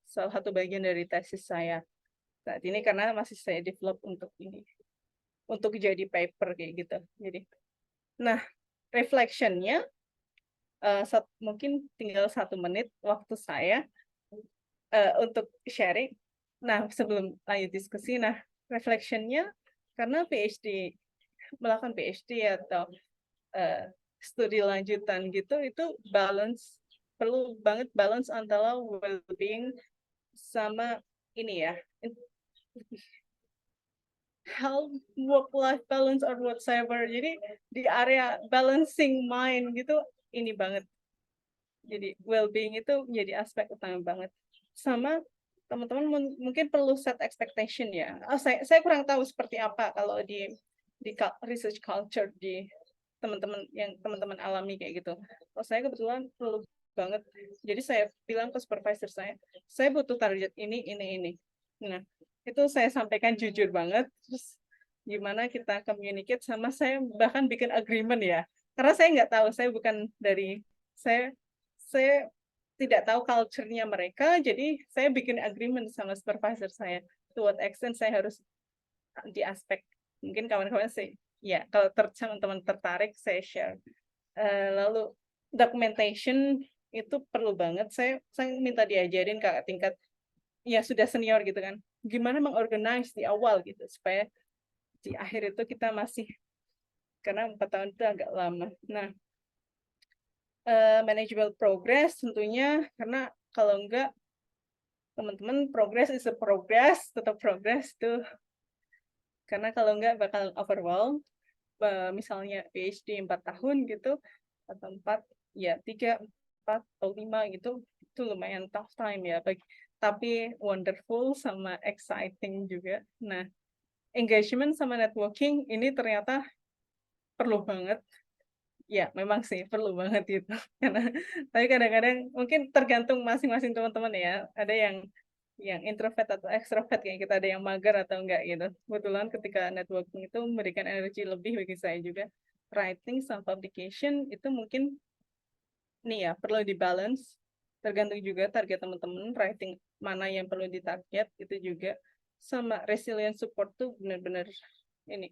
salah satu bagian dari tesis saya saat ini, karena masih saya develop untuk jadi paper kayak gitu. Jadi, nah, reflectionnya mungkin tinggal 1 menit waktu saya untuk sharing. Nah, sebelum lanjut diskusi, nah, reflectionnya karena melakukan PhD atau studi lanjutan gitu, itu perlu banget balance antara well-being sama ini ya, health, work-life balance or whatsoever. Jadi di area balancing mind gitu ini banget. Jadi well-being itu menjadi aspek utama banget. Sama teman-teman mungkin perlu set expectation ya. Saya kurang tahu seperti apa kalau di research culture di teman-teman alami kayak gitu. Kalau saya kebetulan perlu banget. Jadi saya bilang ke supervisor saya butuh target ini. Nah, itu saya sampaikan jujur banget. Terus gimana kita communicate, sama saya bahkan bikin agreement ya. Karena saya nggak tahu, saya tidak tahu culture-nya mereka, jadi saya bikin agreement sama supervisor saya. To what extent saya harus di aspek, mungkin kawan-kawan ya kalau teman-teman tertarik saya share. Lalu documentation itu perlu banget. Saya minta diajarin kakak tingkat ya sudah senior gitu kan, gimana mengorganize di awal gitu supaya di akhir itu kita masih, karena 4 tahun itu agak lama. Nah, manageable progress tentunya, karena kalau enggak teman-teman progress is a progress, tetap progress tuh, karena kalau enggak bakal overwhelmed. Misalnya PhD 4 tahun gitu atau 3, 4 atau 5 gitu, itu lumayan tough time ya, tapi wonderful sama exciting juga. Nah, engagement sama networking ini ternyata perlu banget. Ya, memang sih perlu banget gitu. Tapi kadang-kadang mungkin tergantung masing-masing teman-teman ya. Ada yang introvert atau extrovert kayak kita, ada yang mager atau enggak gitu. Kebetulan ketika networking itu memberikan energi lebih bagi saya juga. Writing sama publication itu mungkin nih ya perlu dibalance. Tergantung juga target teman-teman, writing mana yang perlu ditarget itu juga. Sama resilient support tuh benar-benar ini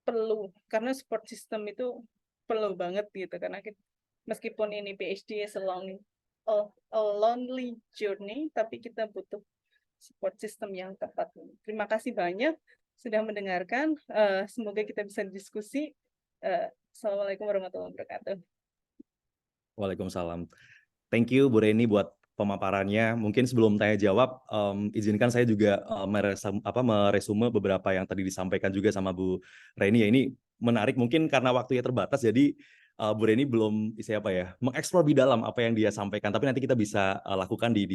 perlu, karena support system itu perlu banget gitu, karena meskipun ini PhD is a lonely journey, tapi kita butuh support system yang tepat. Terima kasih banyak sudah mendengarkan. Semoga kita bisa diskusi. Assalamualaikum warahmatullahi wabarakatuh. Waalaikumsalam. Thank you Bu Reni buat pemaparannya. Mungkin sebelum tanya jawab, izinkan saya juga meresume beberapa yang tadi disampaikan juga sama Bu Reni. Ya, ini menarik, mungkin karena waktunya terbatas, jadi Bu Reni belum mengeksplor lebih dalam apa yang dia sampaikan. Tapi nanti kita bisa lakukan di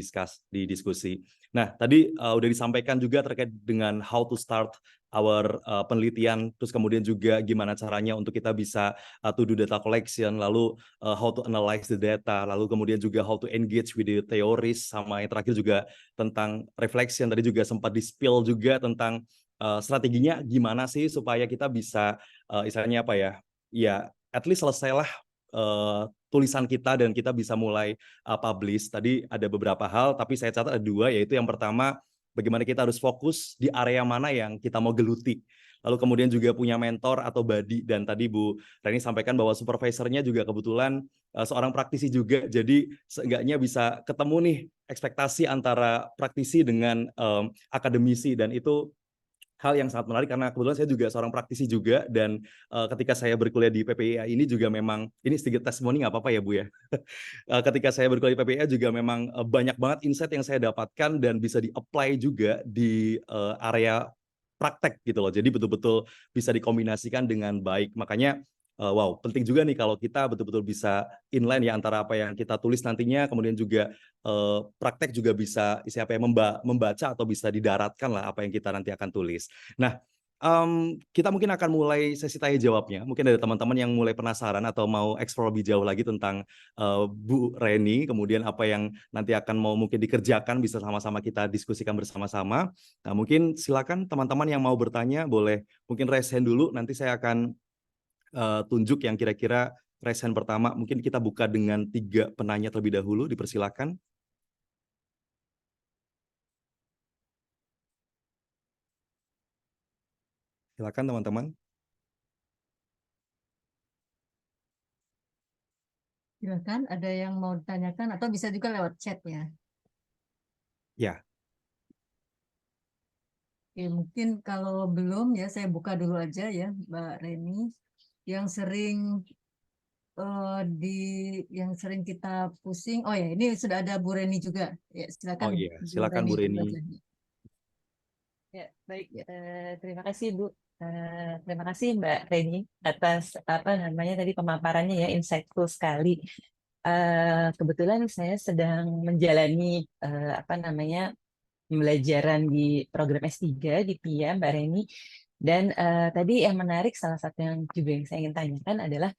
diskusi. Nah, tadi udah disampaikan juga terkait dengan how to start our penelitian, terus kemudian juga gimana caranya untuk kita bisa to do data collection, lalu how to analyze the data, lalu kemudian juga how to engage with the theories, sama yang terakhir juga tentang reflection. Tadi juga sempat di-spill juga tentang strateginya gimana sih supaya kita bisa istilahnya at least selesailah tulisan kita dan kita bisa mulai publish. Tadi ada beberapa hal, tapi saya catat ada 2, yaitu yang pertama, bagaimana kita harus fokus di area mana yang kita mau geluti. Lalu kemudian juga punya mentor atau buddy, dan tadi Bu Reni sampaikan bahwa supervisornya juga kebetulan seorang praktisi juga, jadi seenggaknya bisa ketemu nih ekspektasi antara praktisi dengan akademisi, dan itu hal yang sangat menarik karena kebetulan saya juga seorang praktisi juga, dan ketika saya berkuliah di PPIA ini juga memang, ini sedikit testimoni nggak apa-apa ya Bu ya, ketika saya berkuliah di PPIA juga memang banyak banget insight yang saya dapatkan dan bisa di-apply juga di area praktek gitu loh, jadi betul-betul bisa dikombinasikan dengan baik. Makanya wow, penting juga nih kalau kita betul-betul bisa inline ya antara apa yang kita tulis nantinya, kemudian juga praktek juga bisa siapa yang membaca atau bisa didaratkan lah apa yang kita nanti akan tulis. Nah, kita mungkin akan mulai sesi tanya jawabnya. Mungkin ada teman-teman yang mulai penasaran atau mau explore lebih jauh lagi tentang Bu Reni, kemudian apa yang nanti akan mau mungkin dikerjakan bisa sama-sama kita diskusikan bersama-sama. Nah, mungkin silakan teman-teman yang mau bertanya boleh mungkin raise hand dulu. Nanti saya akan tunjuk yang kira-kira raise hand pertama. Mungkin kita buka dengan 3 penanya terlebih dahulu. Dipersilakan. Silakan teman-teman. Silakan, ada yang mau ditanyakan atau bisa juga lewat chat ya. Ya. Oke, mungkin kalau belum ya saya buka dulu aja ya, Mbak Reni. Yang sering di yang sering kita pusing. Oh ya, ini sudah ada Bu Reni juga. Ya, silakan Oh iya, Bu silakan Reni Bu dulu Reni. aja. Ya, baik. Ya. Terima kasih Bu. Terima kasih Mbak Reni atas apa namanya tadi pemaparannya ya, insightful sekali. Kebetulan saya sedang menjalani apa namanya pembelajaran di program S3 di PIA Mbak Reni. Dan tadi yang menarik salah satu yang juga yang saya ingin tanyakan adalah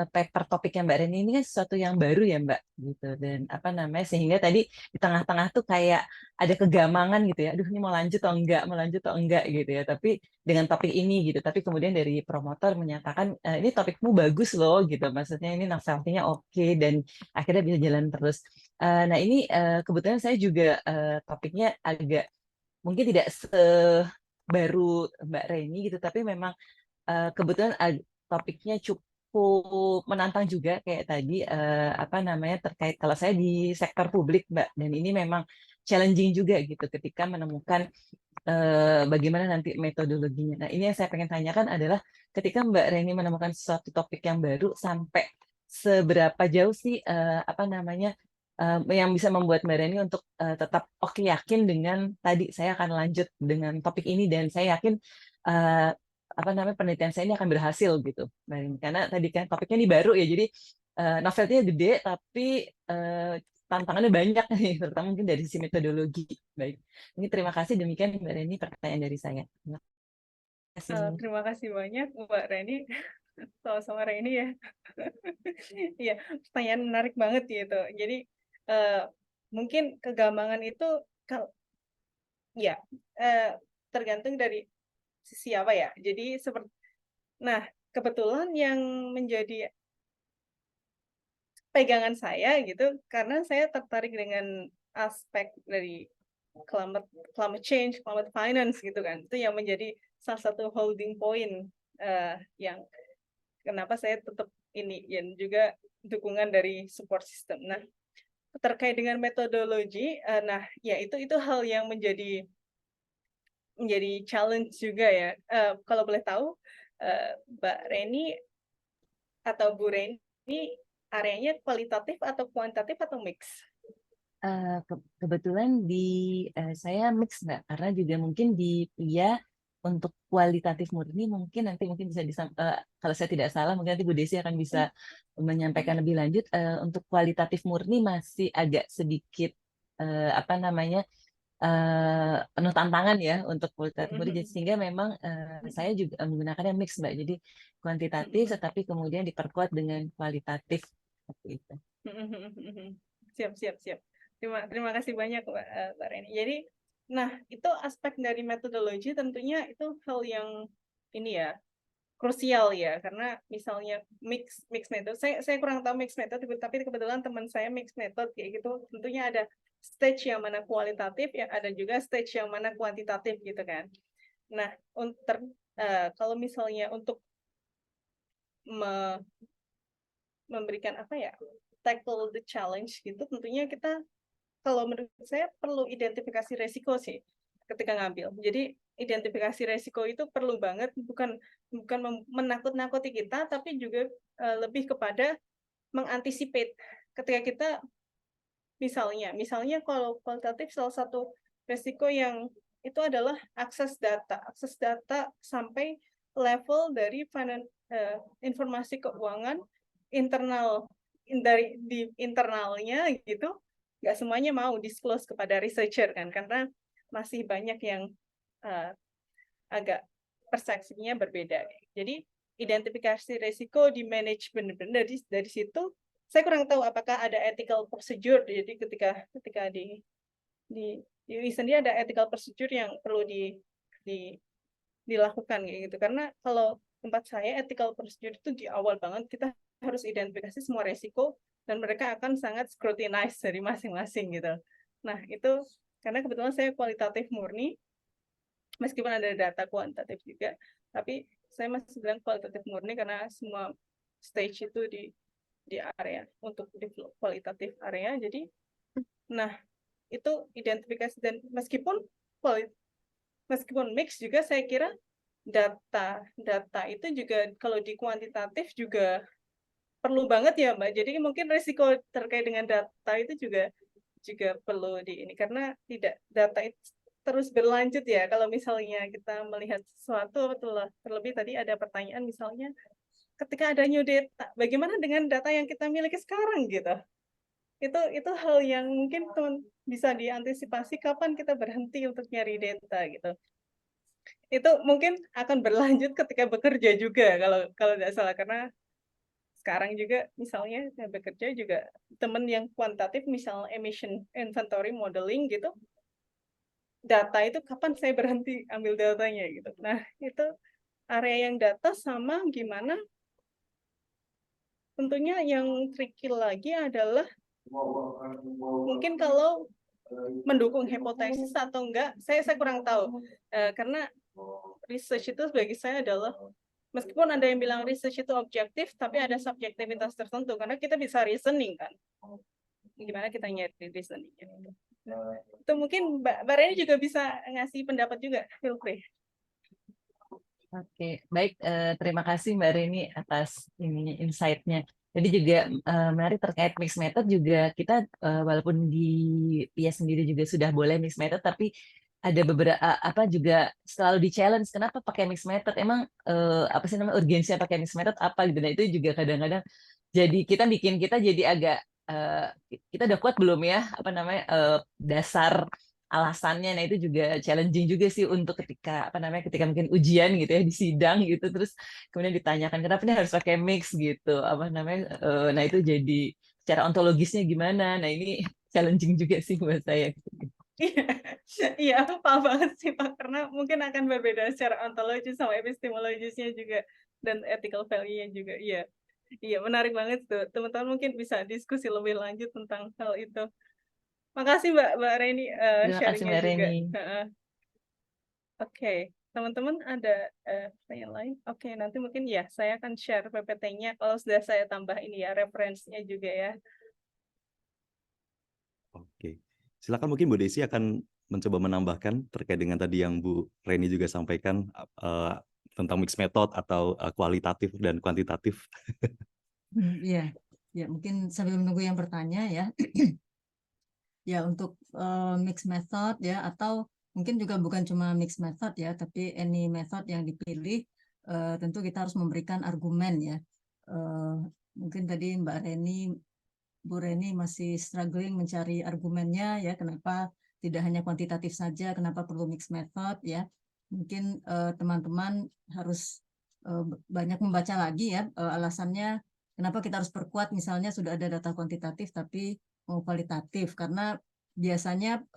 paper topik yang Mbak Reni ini kan sesuatu yang baru ya Mbak gitu, dan apa namanya sehingga tadi di tengah-tengah tuh kayak ada kegamangan gitu ya, aduh ini mau lanjut atau enggak gitu ya, tapi dengan topik ini gitu, tapi kemudian dari promotor menyatakan ini topikmu bagus loh gitu, maksudnya ini novelty-nya oke dan akhirnya bisa jalan terus. Nah ini kebetulan saya juga topiknya agak mungkin tidak sebaru Mbak Reni gitu, tapi memang kebetulan topiknya cukup menantang juga kayak tadi apa namanya terkait kalau saya di sektor publik Mbak, dan ini memang challenging juga gitu ketika menemukan bagaimana nanti metodologinya. Nah ini yang saya pengen tanyakan adalah ketika Mbak Reni menemukan suatu topik yang baru, sampai seberapa jauh sih apa namanya yang bisa membuat Mbak Reni untuk tetap oke yakin dengan tadi saya akan lanjut dengan topik ini dan saya yakin uh, apa namanya penelitian saya ini akan berhasil gitu. Karena tadi kan topiknya ini baru ya, jadi novelty-nya gede tapi tantangannya banyak nih, terutama mungkin dari sisi metodologi. Baik, ini terima kasih, demikian Mbak Reni pertanyaan dari saya. Terima kasih. Terima kasih banyak Mbak Reni. Sama-sama Reni ya. Iya, pertanyaan menarik banget gitu. Jadi mungkin kegambangan itu ya tergantung dari sisi apa ya. Jadi nah kebetulan yang menjadi pegangan saya gitu karena saya tertarik dengan aspek dari climate change, climate finance gitu kan. Itu yang menjadi salah satu holding point yang kenapa saya tetap ini dan juga dukungan dari support system. Nah, terkait dengan metodologi, nah ya itu hal yang menjadi challenge juga ya. Kalau boleh tahu, Mbak Reni atau Bu Reni areanya kualitatif atau kuantitatif atau mix? Kebetulan di saya mix Mbak, karena juga mungkin di PIA untuk kualitatif murni mungkin nanti mungkin bisa kalau saya tidak salah mungkin nanti Bu Desi akan bisa menyampaikan lebih lanjut. Untuk kualitatif murni masih agak sedikit apa namanya penuh tantangan ya untuk kualitatif murni, sehingga memang saya juga menggunakannya mix Mbak, jadi kuantitatif tetapi kemudian diperkuat dengan kualitatif seperti itu. Siap. Terima kasih banyak Mbak Reni. Jadi, nah itu aspek dari metodologi tentunya itu hal yang ini ya krusial ya, karena misalnya mix method, saya kurang tahu mix method, tapi kebetulan teman saya mix method kayak gitu, tentunya ada stage yang mana kualitatif, yang ada juga stage yang mana kuantitatif gitu kan. Nah, kalau misalnya untuk memberikan apa ya, tackle the challenge gitu, tentunya kita kalau menurut saya perlu identifikasi resiko sih ketika ngambil. Jadi identifikasi resiko itu perlu banget, bukan menakut-nakuti kita, tapi juga lebih kepada mengantisipate ketika kita misalnya kalau kualitatif salah satu resiko yang itu adalah akses data sampai level dari informasi keuangan internal di internalnya gitu, nggak semuanya mau disclose kepada researcher kan, karena masih banyak yang agak persepsinya berbeda. Jadi identifikasi risiko di manage benar-benar dari situ. Saya kurang tahu apakah ada ethical procedure. Jadi ketika di UI sendiri ada ethical procedure yang perlu dilakukan kayak gitu. Karena kalau tempat saya ethical procedure itu di awal banget kita harus identifikasi semua risiko dan mereka akan sangat scrutinize dari masing-masing gitu. Nah, itu karena kebetulan saya kualitatif murni, meskipun ada data kuantitatif juga, tapi saya masih bilang kualitatif murni karena semua stage itu di area untuk di kualitatif area. Jadi, nah itu identifikasi dan meskipun mix juga saya kira data itu juga kalau di kuantitatif juga perlu banget ya Mbak. Jadi mungkin risiko terkait dengan data itu juga perlu di ini karena tidak data itu terus berlanjut ya. Kalau misalnya kita melihat sesuatu, terlebih tadi ada pertanyaan misalnya ketika ada new data, bagaimana dengan data yang kita miliki sekarang gitu? Itu hal yang mungkin bisa diantisipasi kapan kita berhenti untuk nyari data gitu. Itu mungkin akan berlanjut ketika bekerja juga kalau tidak salah karena sekarang juga misalnya saya bekerja juga teman yang kuantitatif misal emission inventory modeling gitu, data itu kapan saya berhenti ambil datanya gitu. Nah itu area yang data sama gimana tentunya yang tricky lagi adalah mungkin kalau mendukung hipotesis atau enggak saya kurang tahu karena research itu bagi saya adalah meskipun ada yang bilang research itu objektif tapi ada subjektivitas tertentu karena kita bisa reasoning kan gimana kita nyari reasoningnya itu mungkin Mbak Reni juga bisa ngasih pendapat juga feel free. Oke, baik. Terima kasih Mbak Reni atas ini insight-nya. Jadi juga menarik terkait mixed method juga kita walaupun di PIA sendiri juga sudah boleh mixed method, tapi ada beberapa apa juga selalu di challenge kenapa pakai mixed method? Emang apa sih namanya urgensinya pakai mixed method apa gitu? Nah itu juga kadang-kadang jadi kita jadi agak kita udah kuat belum ya apa namanya dasar alasannya. Nah itu juga challenging juga sih untuk ketika apa namanya ketika mungkin ujian gitu ya di sidang gitu terus kemudian ditanyakan kenapa ini harus pakai mix gitu apa namanya nah itu jadi secara ontologisnya gimana. Nah ini challenging juga sih buat saya. Iya, paham banget sih Pak karena mungkin akan berbeda secara ontologis sama epistemologisnya juga dan ethical value-nya juga. Iya. Iya, menarik banget tuh. Teman-teman mungkin bisa diskusi lebih lanjut tentang hal itu. Makasih Mbak Reni Terima kasih sharingnya Mbak juga. Reni. Oke, teman-teman ada pertanyaan lain? Oke, nanti mungkin ya saya akan share PPT-nya kalau sudah saya tambah ini ya referensinya juga ya. Oke, silakan mungkin Bu Desi akan mencoba menambahkan terkait dengan tadi yang Bu Reni juga sampaikan tentang mixed method atau kualitatif dan kuantitatif. Iya, ya mungkin sambil menunggu yang bertanya ya. Ya untuk mixed method ya atau mungkin juga bukan cuma mixed method ya, tapi any method yang dipilih tentu kita harus memberikan argumen ya. Mungkin tadi Bu Reni masih struggling mencari argumennya ya, kenapa tidak hanya kuantitatif saja, kenapa perlu mixed method ya. Mungkin teman-teman harus banyak membaca lagi ya alasannya kenapa kita harus perkuat misalnya sudah ada data kuantitatif tapi mau kualitatif karena biasanya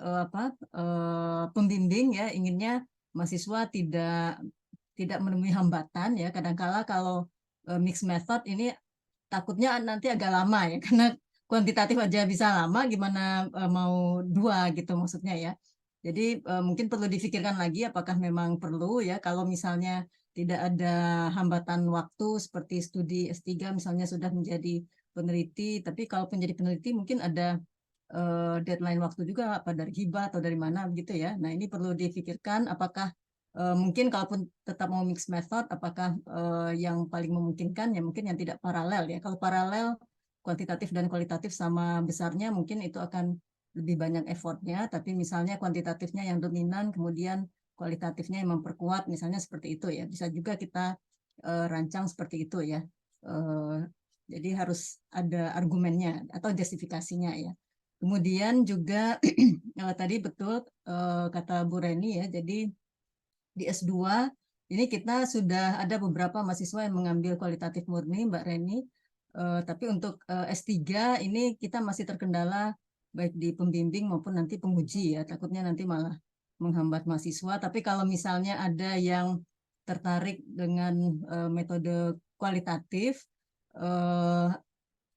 pembimbing ya inginnya mahasiswa tidak menemui hambatan ya. Kadangkala kalau mixed method ini takutnya nanti agak lama ya karena kuantitatif aja bisa lama gimana mau dua gitu maksudnya ya. Jadi mungkin perlu difikirkan lagi apakah memang perlu ya kalau misalnya tidak ada hambatan waktu seperti studi S3 misalnya sudah menjadi peneliti, tapi kalau menjadi peneliti mungkin ada deadline waktu juga apa dari hibah atau dari mana begitu ya. Nah, ini perlu difikirkan apakah mungkin kalaupun tetap mau mixed method apakah yang paling memungkinkan ya mungkin yang tidak paralel ya. Kalau paralel kuantitatif dan kualitatif sama besarnya mungkin itu akan lebih banyak effortnya, tapi misalnya kuantitatifnya yang dominan kemudian kualitatifnya yang memperkuat, misalnya seperti itu ya. Bisa juga kita rancang seperti itu ya. Jadi harus ada argumennya atau justifikasinya ya. Kemudian juga tadi betul kata Bu Reni ya, jadi di S2 ini kita sudah ada beberapa mahasiswa yang mengambil kualitatif murni, Mbak Reni. Tapi untuk S3 ini kita masih terkendala baik di pembimbing maupun nanti penguji ya. Takutnya nanti malah menghambat mahasiswa. Tapi kalau misalnya ada yang tertarik dengan metode kualitatif,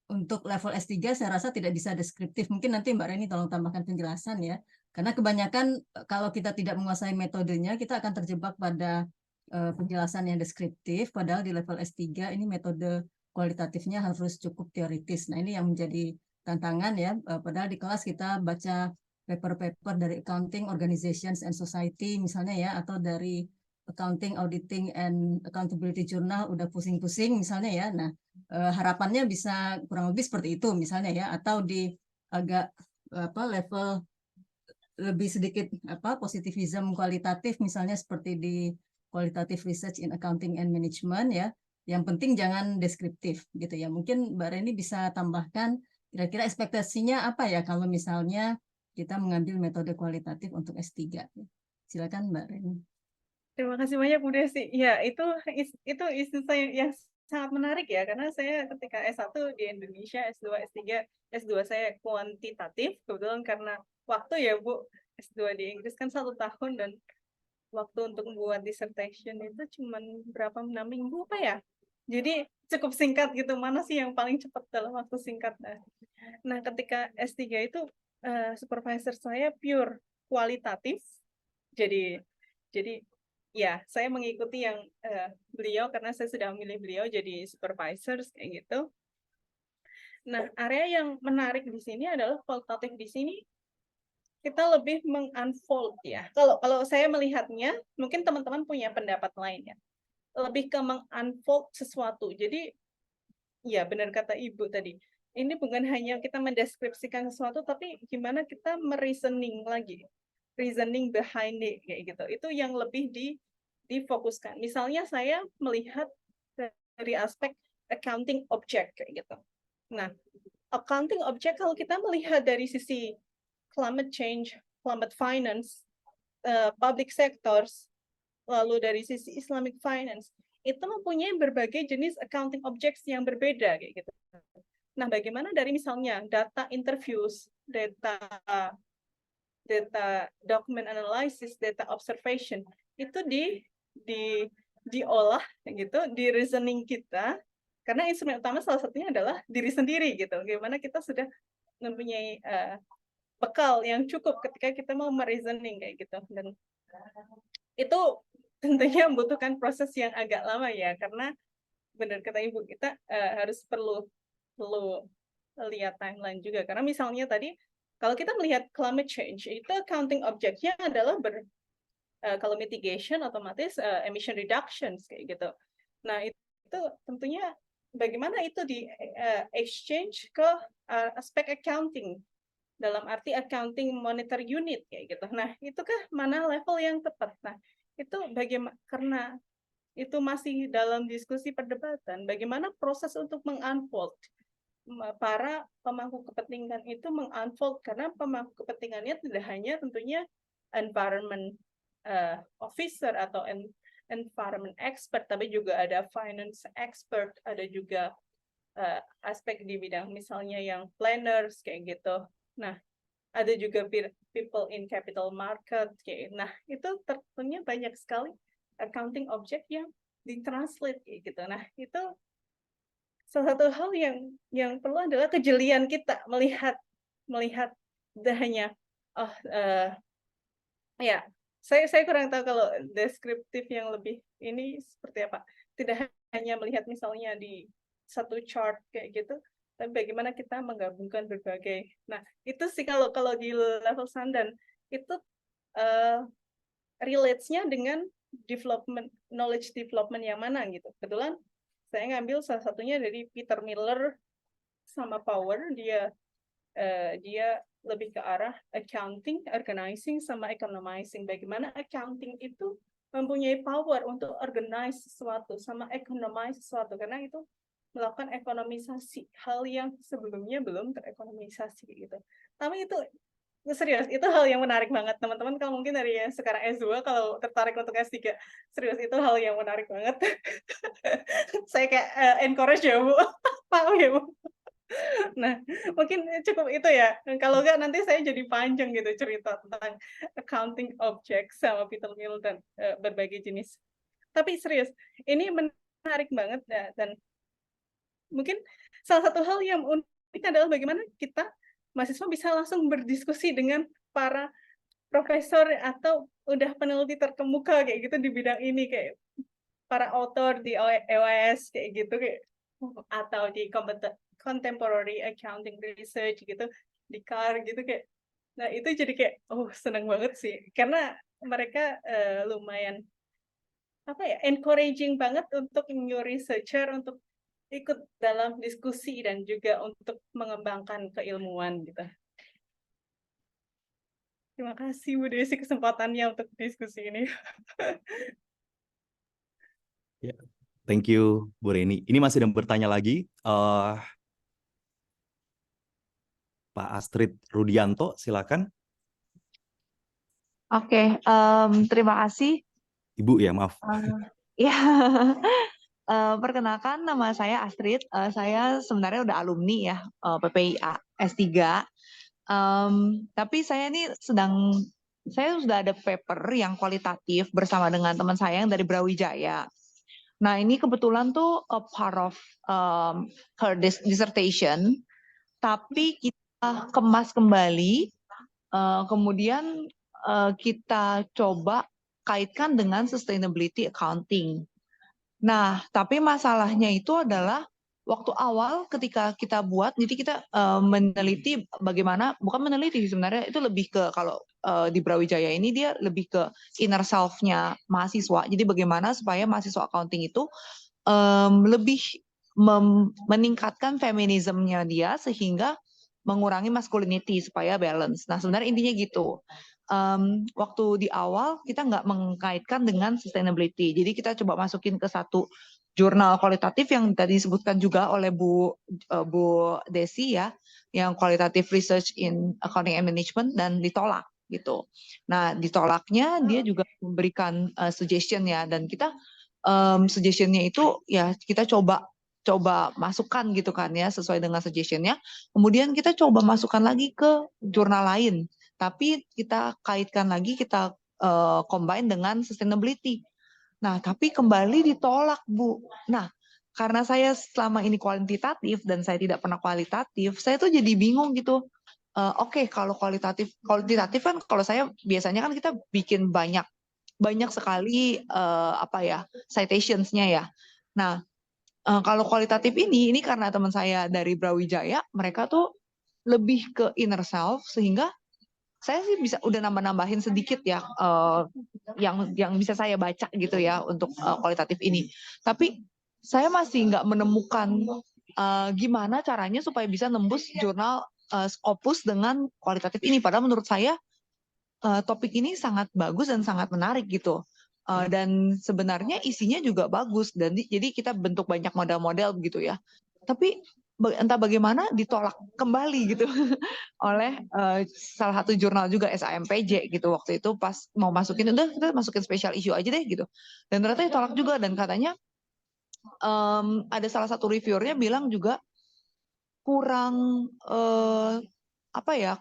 untuk level S3 saya rasa tidak bisa deskriptif. Mungkin nanti Mbak Reni tolong tambahkan penjelasan ya. Karena kebanyakan kalau kita tidak menguasai metodenya, kita akan terjebak pada penjelasan yang deskriptif, padahal di level S3 ini metode kualitatifnya harus cukup teoritis. Nah, ini yang menjadi tantangan ya. Padahal di kelas kita baca paper-paper dari Accounting, Organizations and Society misalnya ya, atau dari Accounting, Auditing, and Accountability Journal udah pusing-pusing misalnya ya. Nah, harapannya bisa kurang lebih seperti itu misalnya ya, atau di agak level lebih sedikit positivism kualitatif misalnya seperti di Qualitative Research in Accounting and Management ya. Yang penting jangan deskriptif gitu ya. Mungkin Mbak Reni bisa tambahkan kira-kira ekspektasinya apa ya kalau misalnya kita mengambil metode kualitatif untuk S3. Silakan Mbak Reni. Terima kasih banyak Bu Desi. Ya, itu isu saya yang sangat menarik ya, karena saya ketika S1 di Indonesia, S2, S3, S2 saya kuantitatif, kebetulan karena waktu ya Bu, S2 di Inggris kan 1 tahun dan waktu untuk membuat dissertation itu cuma berapa 6 minggu apa ya? Jadi cukup singkat gitu, mana sih yang paling cepat dalam waktu singkat. Nah, ketika S3 itu supervisor saya pure kualitatif, jadi ya, saya mengikuti yang beliau karena saya sudah memilih beliau jadi supervisor kayak gitu. Nah, area yang menarik di sini adalah kualitatif di sini kita lebih mengunfold ya. Kalau saya melihatnya, mungkin teman-teman punya pendapat lain ya. Lebih ke mengunfold sesuatu. Jadi ya benar kata Ibu tadi. Ini bukan hanya kita mendeskripsikan sesuatu, tapi gimana kita mereasoning lagi. Reasoning behind it kayak gitu. Itu yang lebih difokuskan. Misalnya saya melihat dari aspek accounting object kayak gitu. Nah, accounting object kalau kita melihat dari sisi climate change, climate finance, public sectors, lalu dari sisi Islamic finance, itu mempunyai berbagai jenis accounting objects yang berbeda kayak gitu. Nah, bagaimana dari misalnya data interviews, data document analysis, data observation itu diolah gitu, di reasoning kita, karena instrumen utama salah satunya adalah diri sendiri gitu. Bagaimana kita sudah mempunyai bekal yang cukup ketika kita mau mereasoning kayak gitu, dan itu tentunya membutuhkan proses yang agak lama ya, karena benar kata Ibu, kita harus perlu lihat timeline juga, karena misalnya tadi kalau kita melihat climate change itu accounting object-nya adalah kalau mitigation otomatis emission reductions kayak gitu. Nah, itu tentunya bagaimana itu di exchange ke aspek accounting dalam arti accounting monitor unit kayak gitu. Nah, itukah mana level yang tepat? Nah, itu bagaimana, karena itu masih dalam diskusi perdebatan, bagaimana proses untuk mengunfold para pemangku kepentingan itu mengunfold, karena pemangku kepentingannya tidak hanya tentunya environment officer atau environment expert, tapi juga ada finance expert, ada juga aspek di bidang misalnya yang planners kayak gitu. Nah, ada juga people in capital market kayak. Nah, itu tentunya banyak sekali accounting object yang ditranslate kayak gitu. Nah, itu salah satu hal yang perlu adalah kejelian kita melihat tidak hanya ya, saya kurang tahu kalau deskriptif yang lebih ini seperti apa. Tidak hanya melihat misalnya di satu chart kayak gitu, tapi bagaimana kita menggabungkan berbagai. Nah, itu sih kalau di level Sandan itu relates-nya dengan knowledge development yang mana gitu. Kebetulan saya ngambil salah satunya dari Peter Miller sama Power. Dia lebih ke arah accounting, organizing, sama economizing. Bagaimana accounting itu mempunyai power untuk organize sesuatu sama economize sesuatu, karena itu melakukan ekonomisasi hal yang sebelumnya belum terekonomisasi gitu. Tapi itu serius, itu hal yang menarik banget teman-teman. Kalau mungkin dari yang sekarang S2 kalau tertarik untuk S3, serius itu hal yang menarik banget. Saya kayak encourage ya Bu, paham ya Bu. Nah, mungkin cukup itu ya. Kalau enggak nanti saya jadi panjang gitu cerita tentang accounting objects sama Peter Mill dan berbagai jenis. Tapi serius, ini menarik banget dan mungkin salah satu hal yang unik adalah bagaimana kita mahasiswa bisa langsung berdiskusi dengan para profesor atau udah peneliti terkemuka kayak gitu di bidang ini, kayak para author di EOS kayak gitu, kayak atau di contemporary accounting research gitu di CAR gitu kayak. Nah, itu jadi kayak seneng banget sih karena mereka lumayan apa ya, encouraging banget untuk new researcher untuk ikut dalam diskusi dan juga untuk mengembangkan keilmuan gitu. Terima kasih Bu Desi kesempatannya untuk diskusi ini. Ya, thank you Bu Reni. Ini masih ada yang bertanya lagi. Pak Astrid Rudianto, silakan. Oke, terima kasih. Ibu ya, maaf. Ya, perkenalkan nama saya Astrid. Saya sebenarnya udah alumni ya PPIA S3. Tapi saya ini saya sudah ada paper yang kualitatif bersama dengan teman saya yang dari Brawijaya. Nah, ini kebetulan tuh a part of her dissertation, tapi kita kemas kembali, kemudian kita coba kaitkan dengan sustainability accounting. Nah, tapi masalahnya itu adalah waktu awal ketika kita buat, jadi kita meneliti bagaimana, bukan meneliti sebenarnya, itu lebih ke, kalau di Brawijaya ini dia lebih ke inner self-nya mahasiswa. Jadi bagaimana supaya mahasiswa accounting itu lebih meningkatkan feminismnya dia sehingga mengurangi masculinity supaya balance. Nah, sebenarnya intinya gitu. Waktu di awal kita nggak mengkaitkan dengan sustainability. Jadi kita coba masukin ke satu jurnal kualitatif yang tadi disebutkan juga oleh Bu Desi ya, yang qualitative research in accounting and management, dan ditolak gitu. Nah, ditolaknya dia juga memberikan suggestion ya, dan kita suggestionnya itu ya kita coba masukkan gitu kan ya sesuai dengan suggestionnya. Kemudian kita coba masukkan lagi ke jurnal lain, tapi kita kaitkan lagi, kita combine dengan sustainability. Nah, tapi kembali ditolak, Bu. Nah, karena saya selama ini kuantitatif dan saya tidak pernah kualitatif, saya tuh jadi bingung gitu. Oke, kalau kualitatif kan kalau saya biasanya kan kita bikin banyak sekali citationsnya ya. Nah, kalau kualitatif ini karena teman saya dari Brawijaya, mereka tuh lebih ke inner self, sehingga saya sih bisa udah nambahin sedikit ya yang bisa saya baca gitu ya untuk kualitatif ini. Tapi saya masih nggak menemukan gimana caranya supaya bisa nembus jurnal Scopus dengan kualitatif ini. Padahal menurut saya topik ini sangat bagus dan sangat menarik gitu. Dan sebenarnya isinya juga bagus, dan jadi kita bentuk banyak model-model begitu ya. Tapi entah bagaimana ditolak kembali gitu oleh salah satu jurnal juga SAMPJ gitu waktu itu, pas mau masukin, udah kita masukin special issue aja deh gitu. Dan ternyata ditolak juga, dan katanya ada salah satu reviewernya bilang juga kurang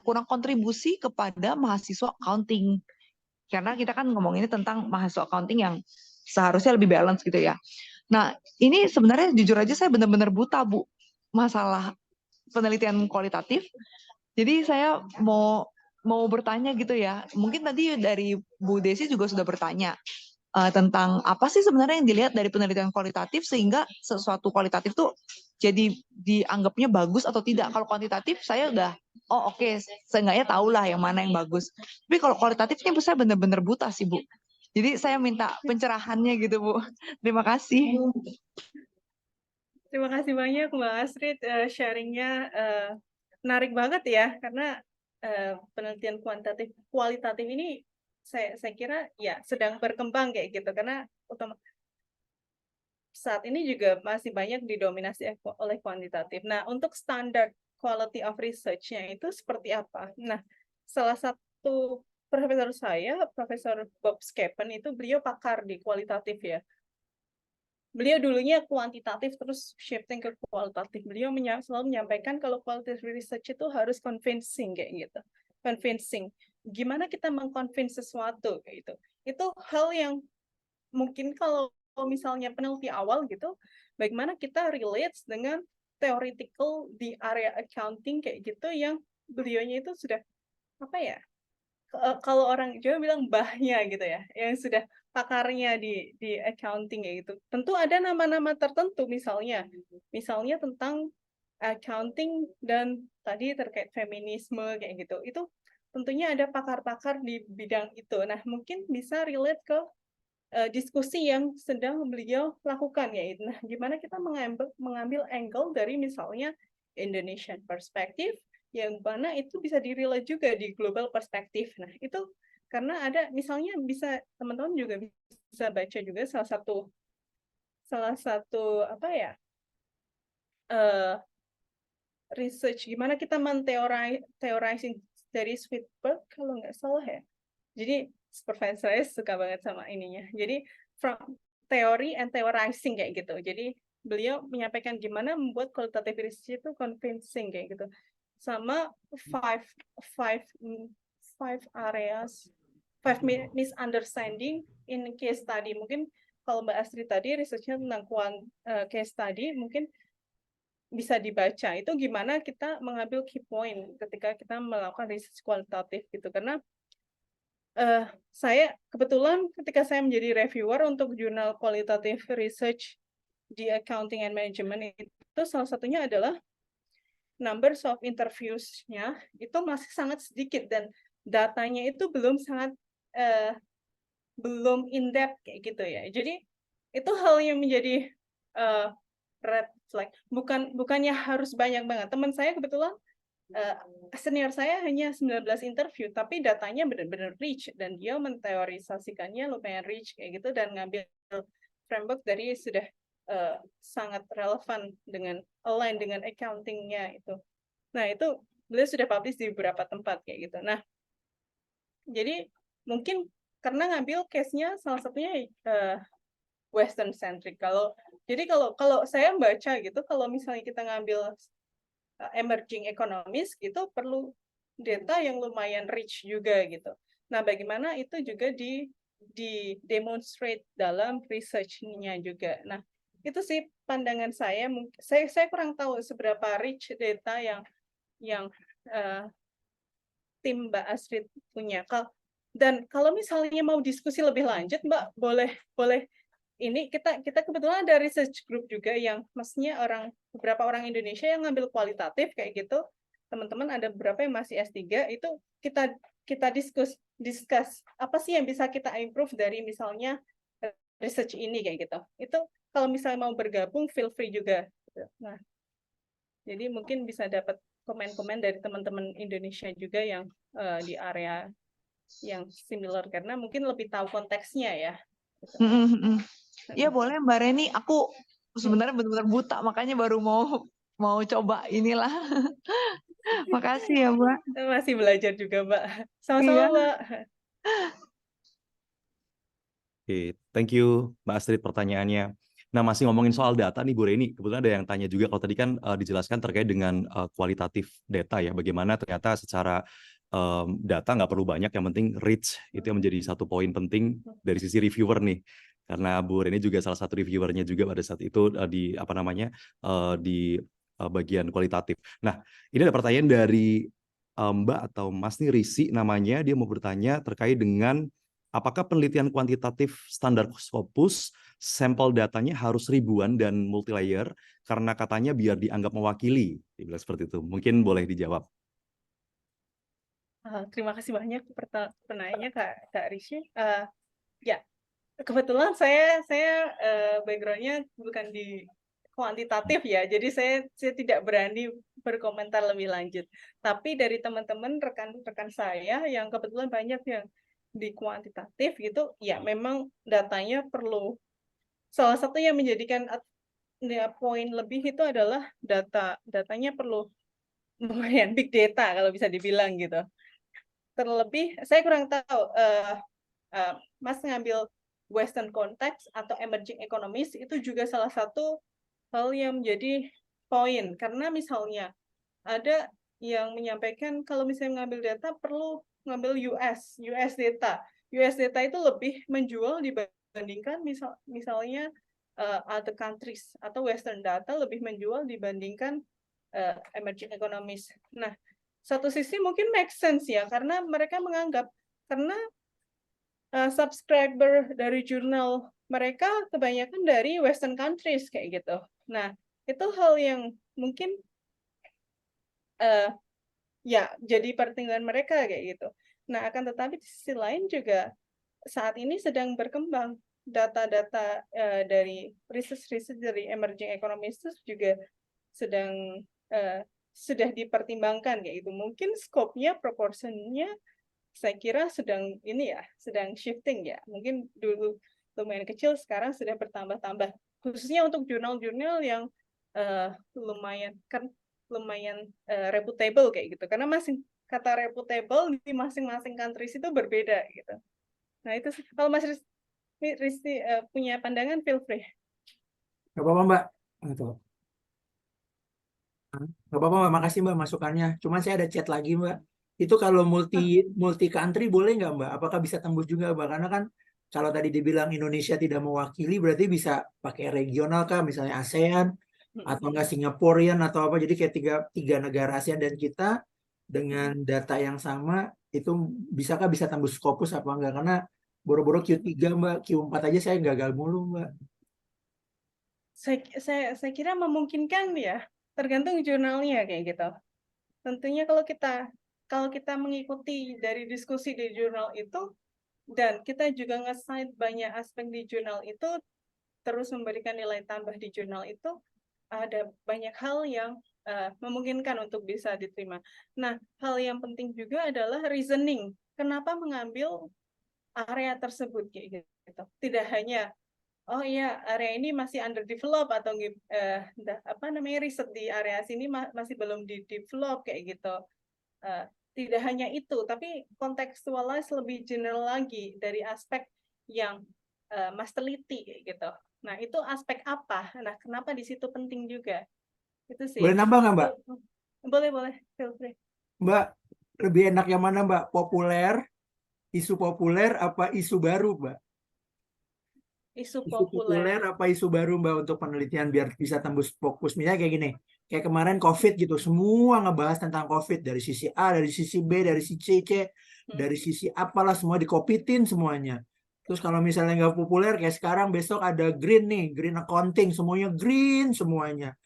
kurang kontribusi kepada mahasiswa accounting. Karena kita kan ngomonginnya tentang mahasiswa accounting yang seharusnya lebih balance gitu ya. Nah, ini sebenarnya jujur aja saya benar-benar buta, Bu, masalah penelitian kualitatif. Jadi saya mau bertanya gitu ya. Mungkin tadi dari Bu Desi juga sudah bertanya tentang apa sih sebenarnya yang dilihat dari penelitian kualitatif sehingga sesuatu kualitatif tuh jadi dianggapnya bagus atau tidak. Kalau kuantitatif saya udah oke, seenggaknya tahu lah yang mana yang bagus. Tapi kalau kualitatifnya saya benar-benar buta sih, Bu. Jadi saya minta pencerahannya gitu, Bu. Terima kasih. Terima kasih banyak Mbak Astrid, sharingnya menarik banget ya, karena penelitian kualitatif ini saya kira ya sedang berkembang kayak gitu, karena saat ini juga masih banyak didominasi oleh kuantitatif. Nah, untuk standar quality of research-nya itu seperti apa? Nah, salah satu profesor saya, Profesor Bob Skepen, itu beliau pakar di kualitatif ya. Beliau dulunya kuantitatif terus shifting ke kualitatif. Beliau selalu menyampaikan kalau qualitative research itu harus convincing kayak gitu. Convincing. Gimana kita mengconvince sesuatu kayak gitu. Itu hal yang mungkin kalau misalnya peneliti awal gitu, bagaimana kita relate dengan theoretical di area accounting kayak gitu yang beliaunya itu sudah apa ya? Kalau orang Jawa bilang mbahnya gitu ya, yang sudah pakarnya di accounting kayak gitu. Tentu ada nama-nama tertentu misalnya tentang accounting dan tadi terkait feminisme kayak gitu. Itu tentunya ada pakar-pakar di bidang itu. Nah, mungkin bisa relate ke diskusi yang sedang beliau lakukan ya. Nah, gimana kita mengambil angle dari misalnya Indonesian perspective yang mana itu bisa di-relate juga di global perspective. Nah, itu karena ada misalnya bisa teman-teman juga bisa baca juga salah satu apa ya? Research gimana kita teorizing dari Sweetberg kalau nggak salah ya. Jadi supervisor saya suka banget sama ininya. Jadi from theory and theorizing kayak gitu. Jadi beliau menyampaikan gimana membuat qualitative research itu convincing kayak gitu. Sama five areas, misunderstanding in case study. Mungkin kalau Mbak Astrid tadi researchnya tentang case study, mungkin bisa dibaca. Itu gimana kita mengambil key point ketika kita melakukan research kualitatif gitu. Karena saya kebetulan ketika saya menjadi reviewer untuk jurnal qualitative research di accounting and management itu salah satunya adalah numbers of interviews-nya itu masih sangat sedikit dan datanya itu belum in depth kayak gitu ya. Jadi itu hal yang menjadi red flag. Bukannya harus banyak banget. Teman saya kebetulan senior saya hanya 19 interview, tapi datanya benar-benar rich, dan dia menteorisasikannya lumayan rich kayak gitu, dan ngambil framework dari sudah sangat relevan dengan align dengan accounting-nya itu. Nah, itu beliau sudah publish di beberapa tempat kayak gitu. Nah, jadi mungkin karena ngambil case-nya salah satunya Western centric. Jadi kalau saya baca gitu, kalau misalnya kita ngambil emerging economies gitu perlu data yang lumayan rich juga gitu. Nah, bagaimana itu juga di demonstrate dalam research-nya juga. Nah, itu sih pandangan saya. Saya kurang tahu seberapa rich data yang tim Mbak Astrid punya. Dan kalau misalnya mau diskusi lebih lanjut, Mbak, boleh ini kita kebetulan ada research group juga yang maksudnya beberapa orang Indonesia yang ngambil kualitatif kayak gitu. Teman-teman ada beberapa yang masih S3, itu kita discuss apa sih yang bisa kita improve dari misalnya research ini kayak gitu. Itu kalau misalnya mau bergabung feel free juga. Nah, jadi mungkin bisa dapat komen-komen dari teman-teman Indonesia juga yang di area yang similar, karena mungkin lebih tahu konteksnya ya. Ya boleh Mbak Reni, aku sebenarnya benar-benar buta, makanya baru mau coba inilah. Makasih ya Mbak. Masih belajar juga Mbak. Sama-sama Iya. Mbak. Oke, thank you Mbak Astrid pertanyaannya. Nah, masih ngomongin soal data nih Bu Reni, kebetulan ada yang tanya juga, kalau tadi kan dijelaskan terkait dengan kualitatif data ya, bagaimana ternyata secara data nggak perlu banyak, yang penting rich, itu yang menjadi satu poin penting dari sisi reviewer nih. Karena Bu Reni juga salah satu reviewernya juga pada saat itu di bagian kualitatif. Nah, ini ada pertanyaan dari Mbak atau Mas nih, Risi namanya, dia mau bertanya terkait dengan apakah penelitian kuantitatif standar Scopus sampel datanya harus ribuan dan multilayer karena katanya biar dianggap mewakili, dibilang seperti itu. Mungkin boleh dijawab. Terima kasih banyak pertanyaannya Kak Rishi. Ya, kebetulan saya background-nya bukan di kuantitatif ya, jadi saya tidak berani berkomentar lebih lanjut. Tapi dari teman-teman rekan-rekan saya yang kebetulan banyak yang di kuantitatif gitu, ya memang datanya perlu. Salah satu yang menjadikan poin lebih itu adalah datanya perlu lumayan big data kalau bisa dibilang gitu. Terlebih saya kurang tahu Mas ngambil Western context atau emerging economies itu juga salah satu hal yang menjadi poin, karena misalnya ada yang menyampaikan kalau misalnya mengambil data perlu ngambil US data. US data itu lebih menjual dibandingkan misalnya other countries, atau Western data lebih menjual dibandingkan emerging economies. Nah, satu sisi mungkin make sense ya, karena mereka menganggap karena subscriber dari jurnal mereka kebanyakan dari Western countries kayak gitu. Nah, itu hal yang mungkin ya jadi pertimbangan mereka kayak gitu. Nah, akan tetapi di sisi lain juga saat ini sedang berkembang data-data dari riset-riset dari emerging economies itu juga sedang sudah dipertimbangkan kayak gitu. Mungkin skopnya, proporsinya saya kira sedang sedang shifting ya. Mungkin dulu lumayan kecil, sekarang sudah bertambah-tambah. Khususnya untuk jurnal-jurnal yang lumayan reputable kayak gitu. Karena kata reputable di masing-masing countries itu berbeda gitu. Nah itu kalau Mas Risti punya pandangan, feel free. Gak apa-apa Mbak. Gak apa-apa Mbak, makasih Mbak masukannya. Cuman saya ada chat lagi Mbak. Itu kalau multi country boleh nggak Mbak? Apakah bisa tembus juga Mbak? Karena kan kalau tadi dibilang Indonesia tidak mewakili, berarti bisa pakai regional kah? Misalnya ASEAN atau nggak Singaporean atau apa? Jadi kayak tiga negara ASEAN dan kita dengan data yang sama itu bisakah bisa tembus Scopus apa enggak? Karena boro-boro Q3 Mbak, Q4 aja saya gagal mulu Mbak. Saya kira memungkinkan ya, tergantung jurnalnya kayak gitu. Tentunya kalau kita mengikuti dari diskusi di jurnal itu, dan kita juga nge-cite banyak aspek di jurnal itu, terus memberikan nilai tambah di jurnal itu, ada banyak hal yang memungkinkan untuk bisa diterima. Nah, hal yang penting juga adalah reasoning. Kenapa mengambil area tersebut kayak gitu? Tidak hanya oh iya, area ini masih underdeveloped atau riset di area sini masih belum di-develop kayak gitu. Tidak hanya itu, tapi kontekstualize lebih general lagi dari aspek yang Mas teliti kayak gitu. Nah, itu aspek apa? Nah, kenapa di situ penting juga? Itu sih. Boleh nambah nggak Mbak? Boleh, feel free. Mbak, lebih enak yang mana Mbak? Isu populer apa isu baru Mbak? Isu Isu populer populer. apa isu baru Mbak untuk penelitian biar bisa tembus fokus. Misalnya kayak gini, kayak kemarin COVID gitu, semua ngebahas tentang COVID dari sisi A, dari sisi B, dari sisi C, dari sisi apalah semua dikopitin semuanya. Terus kalau misalnya nggak populer kayak sekarang, besok ada green accounting, semuanya green semuanya.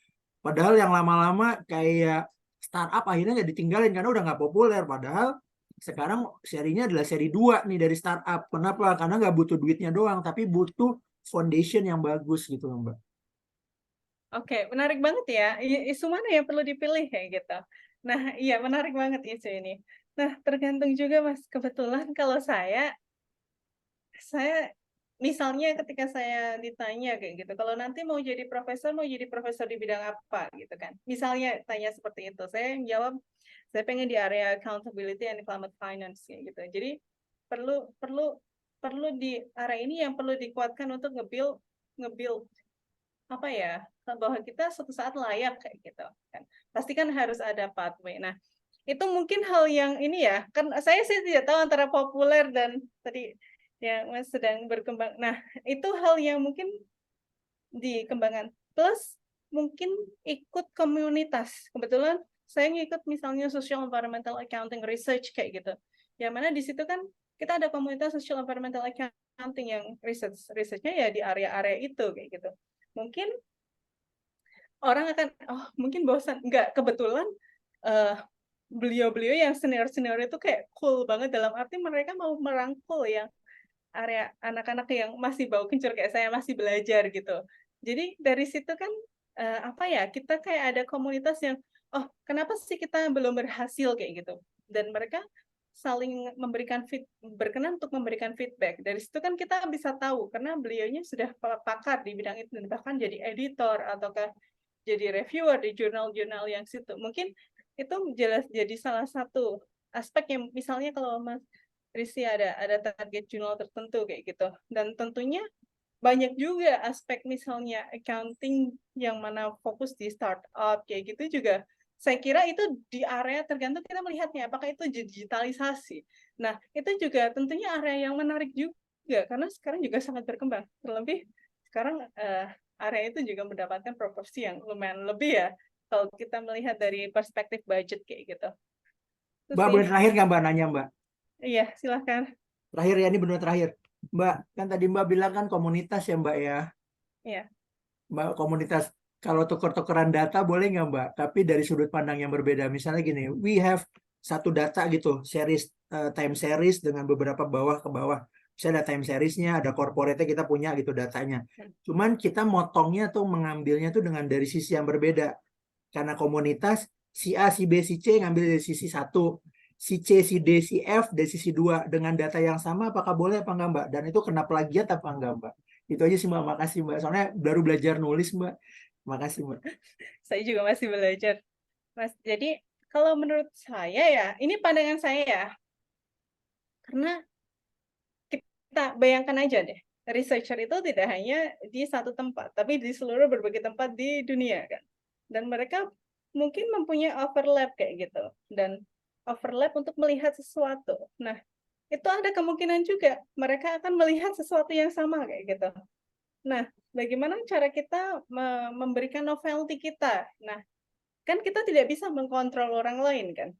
Padahal yang lama-lama kayak startup akhirnya nggak ditinggalin karena udah nggak populer. Padahal sekarang serinya adalah seri 2 nih dari startup. Kenapa? Karena nggak butuh duitnya doang, tapi butuh foundation yang bagus gitu loh Mbak. Oke, menarik banget ya. Isu mana yang perlu dipilih kayak gitu. Nah, iya menarik banget isu ini. Nah, tergantung juga Mas. Kebetulan kalau saya misalnya ketika saya ditanya kayak gitu, kalau nanti mau jadi profesor di bidang apa gitu kan. Misalnya tanya seperti itu, saya yang jawab saya pengen di area accountability and climate finance kayak gitu. Jadi perlu di area ini yang perlu dikuatkan untuk nge-build apa ya, bahwa kita suatu saat layak kayak gitu kan. Pasti kan harus ada pathway. Nah, itu mungkin hal yang ini ya, kan saya sih tidak tahu antara populer dan tadi yang sedang berkembang. Nah, itu hal yang mungkin dikembangkan. Plus mungkin ikut komunitas. Kebetulan saya ngikut misalnya social environmental accounting research kayak gitu. Yang mana di situ kan kita ada komunitas social environmental accounting yang researchnya ya di area-area itu kayak gitu. Mungkin orang akan mungkin bosan. Enggak, kebetulan beliau-beliau yang senior-senior itu kayak cool banget, dalam arti mereka mau merangkul yang area anak-anak yang masih bau kencur kayak saya, masih belajar gitu. Jadi dari situ kan apa ya, kita kayak ada komunitas yang, oh kenapa sih kita belum berhasil kayak gitu, dan mereka saling berkenan untuk memberikan feedback. Dari situ kan kita bisa tahu, karena beliaunya sudah pakar di bidang itu, dan bahkan jadi editor ataukah jadi reviewer di jurnal-jurnal yang situ. Mungkin itu jelas jadi salah satu aspek yang misalnya kalau Mas Rizky ada target jurnal tertentu kayak gitu. Dan tentunya banyak juga aspek misalnya accounting yang mana fokus di startup kayak gitu juga. Saya kira itu di area tergantung kita melihatnya apakah itu digitalisasi. Nah, itu juga tentunya area yang menarik juga karena sekarang juga sangat berkembang. Terlebih sekarang area itu juga mendapatkan proporsi yang lumayan lebih ya kalau kita melihat dari perspektif budget kayak gitu. Itu Mbak, sih. boleh terakhir nggak Mbak nanya Mbak? Iya, silahkan. Terakhir ya, ini benar terakhir. Mbak, kan tadi Mbak bilang kan komunitas ya Mbak ya. Iya. Mbak, komunitas. Kalau tuker-tukeran data boleh nggak Mbak? Tapi dari sudut pandang yang berbeda. Misalnya gini, we have satu data gitu, series time series dengan beberapa bawah ke bawah. Misalnya ada time seriesnya, ada corporate-nya kita punya gitu datanya. Cuman kita motongnya tuh mengambilnya tuh dengan dari sisi yang berbeda. Karena komunitas si A, si B, si C ngambil dari sisi satu, si C, si D, si F dari sisi dua dengan data yang sama, apakah boleh apa enggak Mbak? Dan itu kena plagiat apa enggak Mbak? Itu aja sih Mbak, makasih Mbak. Soalnya baru belajar nulis Mbak. Makasih Mbak. Saya juga masih belajar, Mas. Jadi kalau menurut saya ya, ini pandangan saya ya, karena kita bayangkan aja deh, researcher itu tidak hanya di satu tempat, tapi di seluruh berbagai tempat di dunia kan. Dan mereka mungkin mempunyai overlap kayak gitu, dan overlap untuk melihat sesuatu. Nah, itu ada kemungkinan juga mereka akan melihat sesuatu yang sama kayak gitu. Nah, bagaimana cara kita memberikan novelty kita? Nah, kan kita tidak bisa mengkontrol orang lain kan.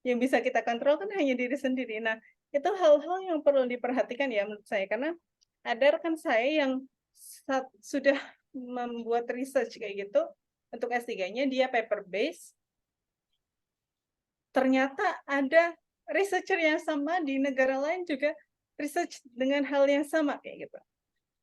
Yang bisa kita kontrol kan hanya diri sendiri. Nah, itu hal-hal yang perlu diperhatikan ya menurut saya. Karena ada rekan saya yang sudah membuat research kayak gitu, untuk S3-nya dia paper based. Ternyata ada researcher yang sama di negara lain juga research dengan hal yang sama kayak gitu.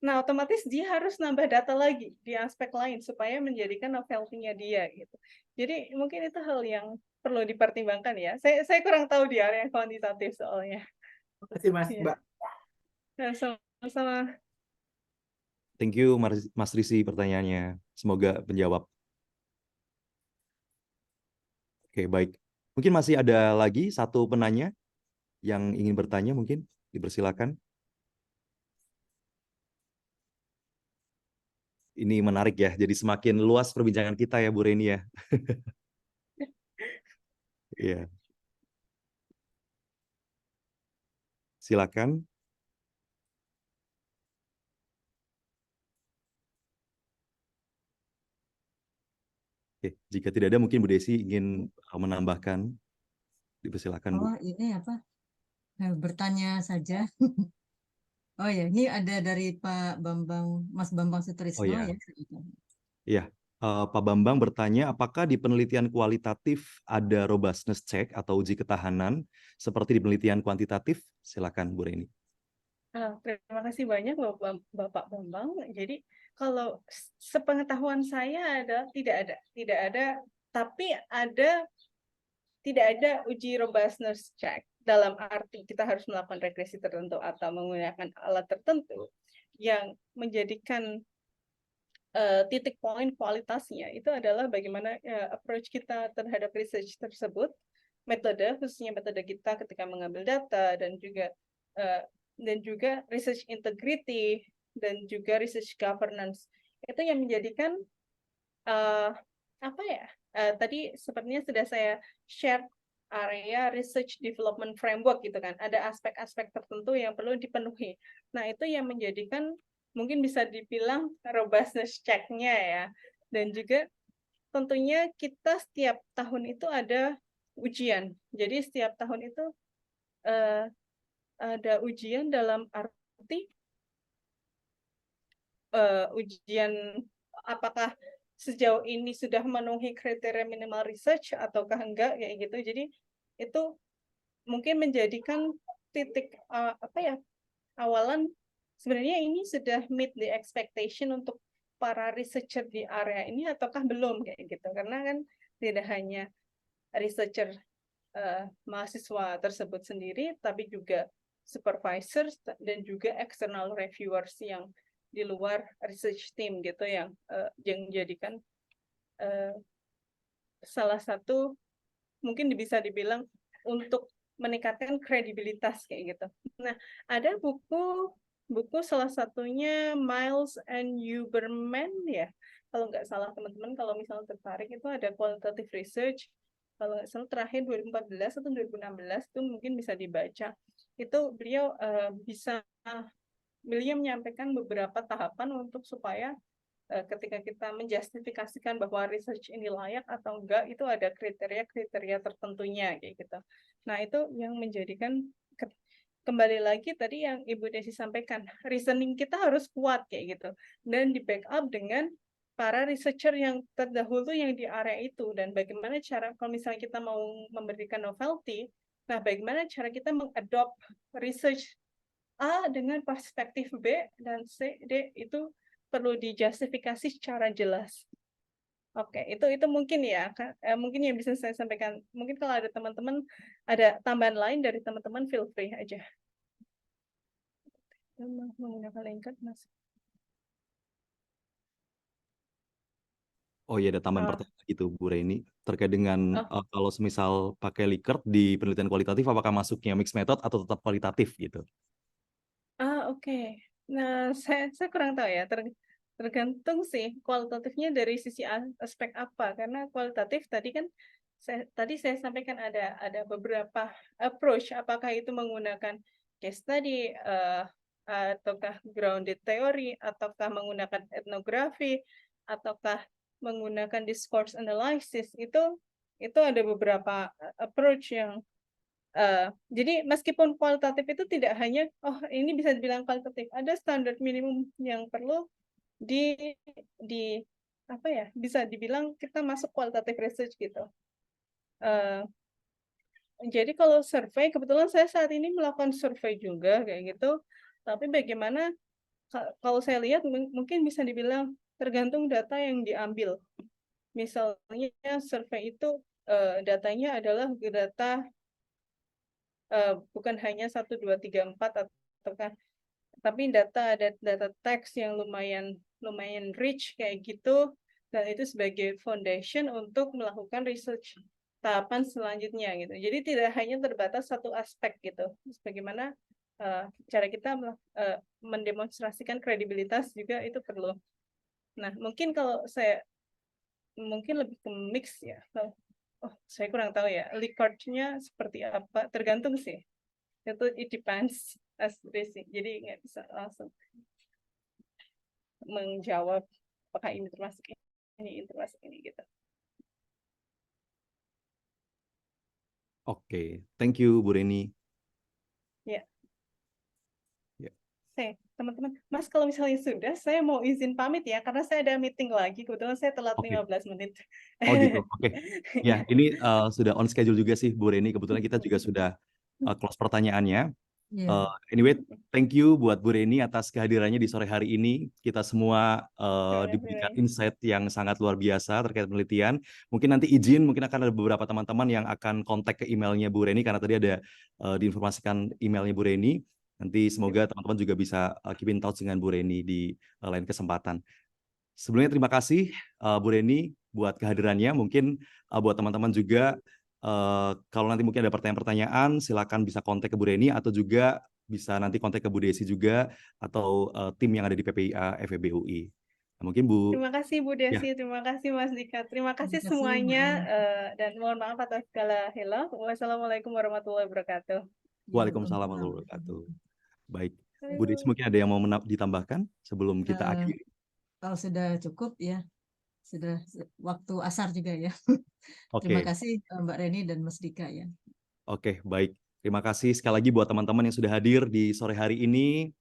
Nah, otomatis dia harus nambah data lagi di aspek lain supaya menjadikan novelty-nya dia gitu. Jadi mungkin itu hal yang perlu dipertimbangkan ya. Saya kurang tahu di area kuantitatif soalnya. Terima kasih Mas, Iya. Mbak. Nah, sama-sama. Thank you Mas Risi pertanyaannya. Semoga menjawab. Oke, baik. Mungkin masih ada lagi satu penanya yang ingin bertanya, mungkin dipersilakan. Ini menarik ya, jadi semakin luas perbincangan kita ya Bu Reni ya. Iya. Silakan. Oke, jika tidak ada mungkin Bu Desi ingin menambahkan. Dipersilakan Bu. Oh, ini apa? Bertanya saja. Oh ya, ini ada dari Pak Bambang, Mas Bambang Oh Sutrisno ya. ya. Iya. Pak Bambang bertanya, apakah di penelitian kualitatif ada robustness check atau uji ketahanan seperti di penelitian kuantitatif? Silakan Bu Reni. Terima kasih banyak Bapak Bambang. Jadi kalau sepengetahuan saya tidak ada, tapi tidak ada uji robustness check dalam arti kita harus melakukan regresi tertentu atau menggunakan alat tertentu yang menjadikan titik poin kualitasnya itu adalah bagaimana approach kita terhadap research tersebut, metode khususnya metode kita ketika mengambil data dan juga research integrity dan juga research governance itu yang menjadikan tadi sepertinya sudah saya share area research development framework gitu kan, ada aspek-aspek tertentu yang perlu dipenuhi. Nah, itu yang menjadikan mungkin bisa dibilang robustness check-nya ya. Dan juga tentunya kita setiap tahun itu ada ujian. Jadi setiap tahun itu ada ujian dalam arti ujian apakah sejauh ini sudah memenuhi kriteria minimal research ataukah enggak kayak gitu. Jadi itu mungkin menjadikan titik awalan sebenarnya ini sudah meet the expectation untuk para researcher di area ini ataukah belum kayak gitu. Karena kan tidak hanya researcher mahasiswa tersebut sendiri, tapi juga supervisors dan juga external reviewers yang di luar research team gitu yang menjadikan salah satu mungkin bisa dibilang untuk meningkatkan kredibilitas kayak gitu. Nah, ada buku salah satunya Miles and Huberman ya. Kalau nggak salah teman-teman kalau misalnya tertarik itu ada qualitative research. Kalau nggak salah terakhir 2014 atau 2016 itu mungkin bisa dibaca. Itu beliau beliau menyampaikan beberapa tahapan untuk supaya ketika kita menjustifikasikan bahwa research ini layak atau enggak, itu ada kriteria-kriteria tertentunya kayak gitu. Nah, itu yang menjadikan kembali lagi tadi yang Ibu Desi sampaikan, reasoning kita harus kuat kayak gitu dan di backup dengan para researcher yang terdahulu yang di area itu. Dan bagaimana cara kalau misalnya kita mau memberikan novelty, nah bagaimana cara kita mengadopt research A dengan perspektif B dan C, D itu perlu dijustifikasi secara jelas. Oke, itu mungkin ya, mungkin yang bisa saya sampaikan. Mungkin kalau ada teman-teman ada tambahan lain dari teman-teman, feel free aja. Menggunakan lingkar, Mas. Oh iya, ada tambahan pertanyaan gitu, Bu Reni, terkait dengan kalau semisal pakai Likert di penelitian kualitatif, apakah masuknya mixed method atau tetap kualitatif gitu? Oke. Nah, saya kurang tahu ya. Tergantung sih kualitatifnya dari sisi aspek apa. Karena kualitatif tadi kan saya sampaikan ada beberapa approach. Apakah itu menggunakan case study, ataukah grounded theory, ataukah menggunakan etnografi, ataukah menggunakan discourse analysis. Itu ada beberapa approach yang jadi meskipun kualitatif itu tidak hanya ini bisa dibilang kualitatif, ada standar minimum yang perlu di apa ya, bisa dibilang kita masuk kualitatif research gitu. Jadi kalau survei, kebetulan saya saat ini melakukan survei juga kayak gitu, tapi bagaimana kalau saya lihat mungkin bisa dibilang tergantung data yang diambil. Misalnya survei itu datanya adalah data bukan hanya 1, 2, 3, 4 ataukah, tapi ada data teks yang lumayan rich kayak gitu, dan itu sebagai foundation untuk melakukan research tahapan selanjutnya gitu. Jadi tidak hanya terbatas satu aspek gitu. Bagaimana cara kita mendemonstrasikan kredibilitas juga itu perlu. Nah, mungkin kalau saya mungkin lebih ke mix ya. Saya kurang tahu ya, Likert-nya seperti apa, tergantung sih. Itu it depends as basic. Jadi nggak bisa langsung menjawab apakah ini termasuk ini gitu. Oke, thank you Bu Reni. Ya. Teman-teman, Mas kalau misalnya sudah, saya mau izin pamit ya, karena saya ada meeting lagi, kebetulan saya telat 15 menit. Oh gitu, oke. Ya, ini sudah on schedule juga sih Bu Reni, kebetulan kita juga sudah close pertanyaannya. Anyway, thank you buat Bu Reni atas kehadirannya di sore hari ini. Kita semua diberikan insight yang sangat luar biasa terkait penelitian. Mungkin nanti mungkin akan ada beberapa teman-teman yang akan kontak ke emailnya Bu Reni, karena tadi ada diinformasikan emailnya Bu Reni. Nanti semoga teman-teman juga bisa keep in touch dengan Bu Reni di lain kesempatan. Sebelumnya terima kasih Bu Reni buat kehadirannya. Mungkin buat teman-teman juga kalau nanti mungkin ada pertanyaan-pertanyaan, silakan bisa kontak ke Bu Reni atau juga bisa nanti kontak ke Bu Desi juga atau tim yang ada di PPIA FEB UI. Nah, mungkin Bu. Terima kasih Bu Desi, terima kasih Mas Dika, terima kasih semuanya dan mohon maaf atas segala hilaf. Wassalamualaikum warahmatullahi wabarakatuh. Waalaikumsalam warahmatullahi wabarakatuh. Baik, Bu Desi mungkin ada yang mau ditambahkan sebelum kita akhiri? Kalau sudah cukup ya, sudah waktu asar juga ya. Terima kasih Mbak Reni dan Mas Dika ya. Oke, baik. Terima kasih sekali lagi buat teman-teman yang sudah hadir di sore hari ini.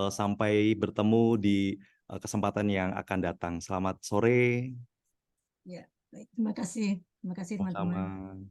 Sampai bertemu di kesempatan yang akan datang. Selamat sore. Ya, baik. Terima kasih. Terima kasih teman-teman.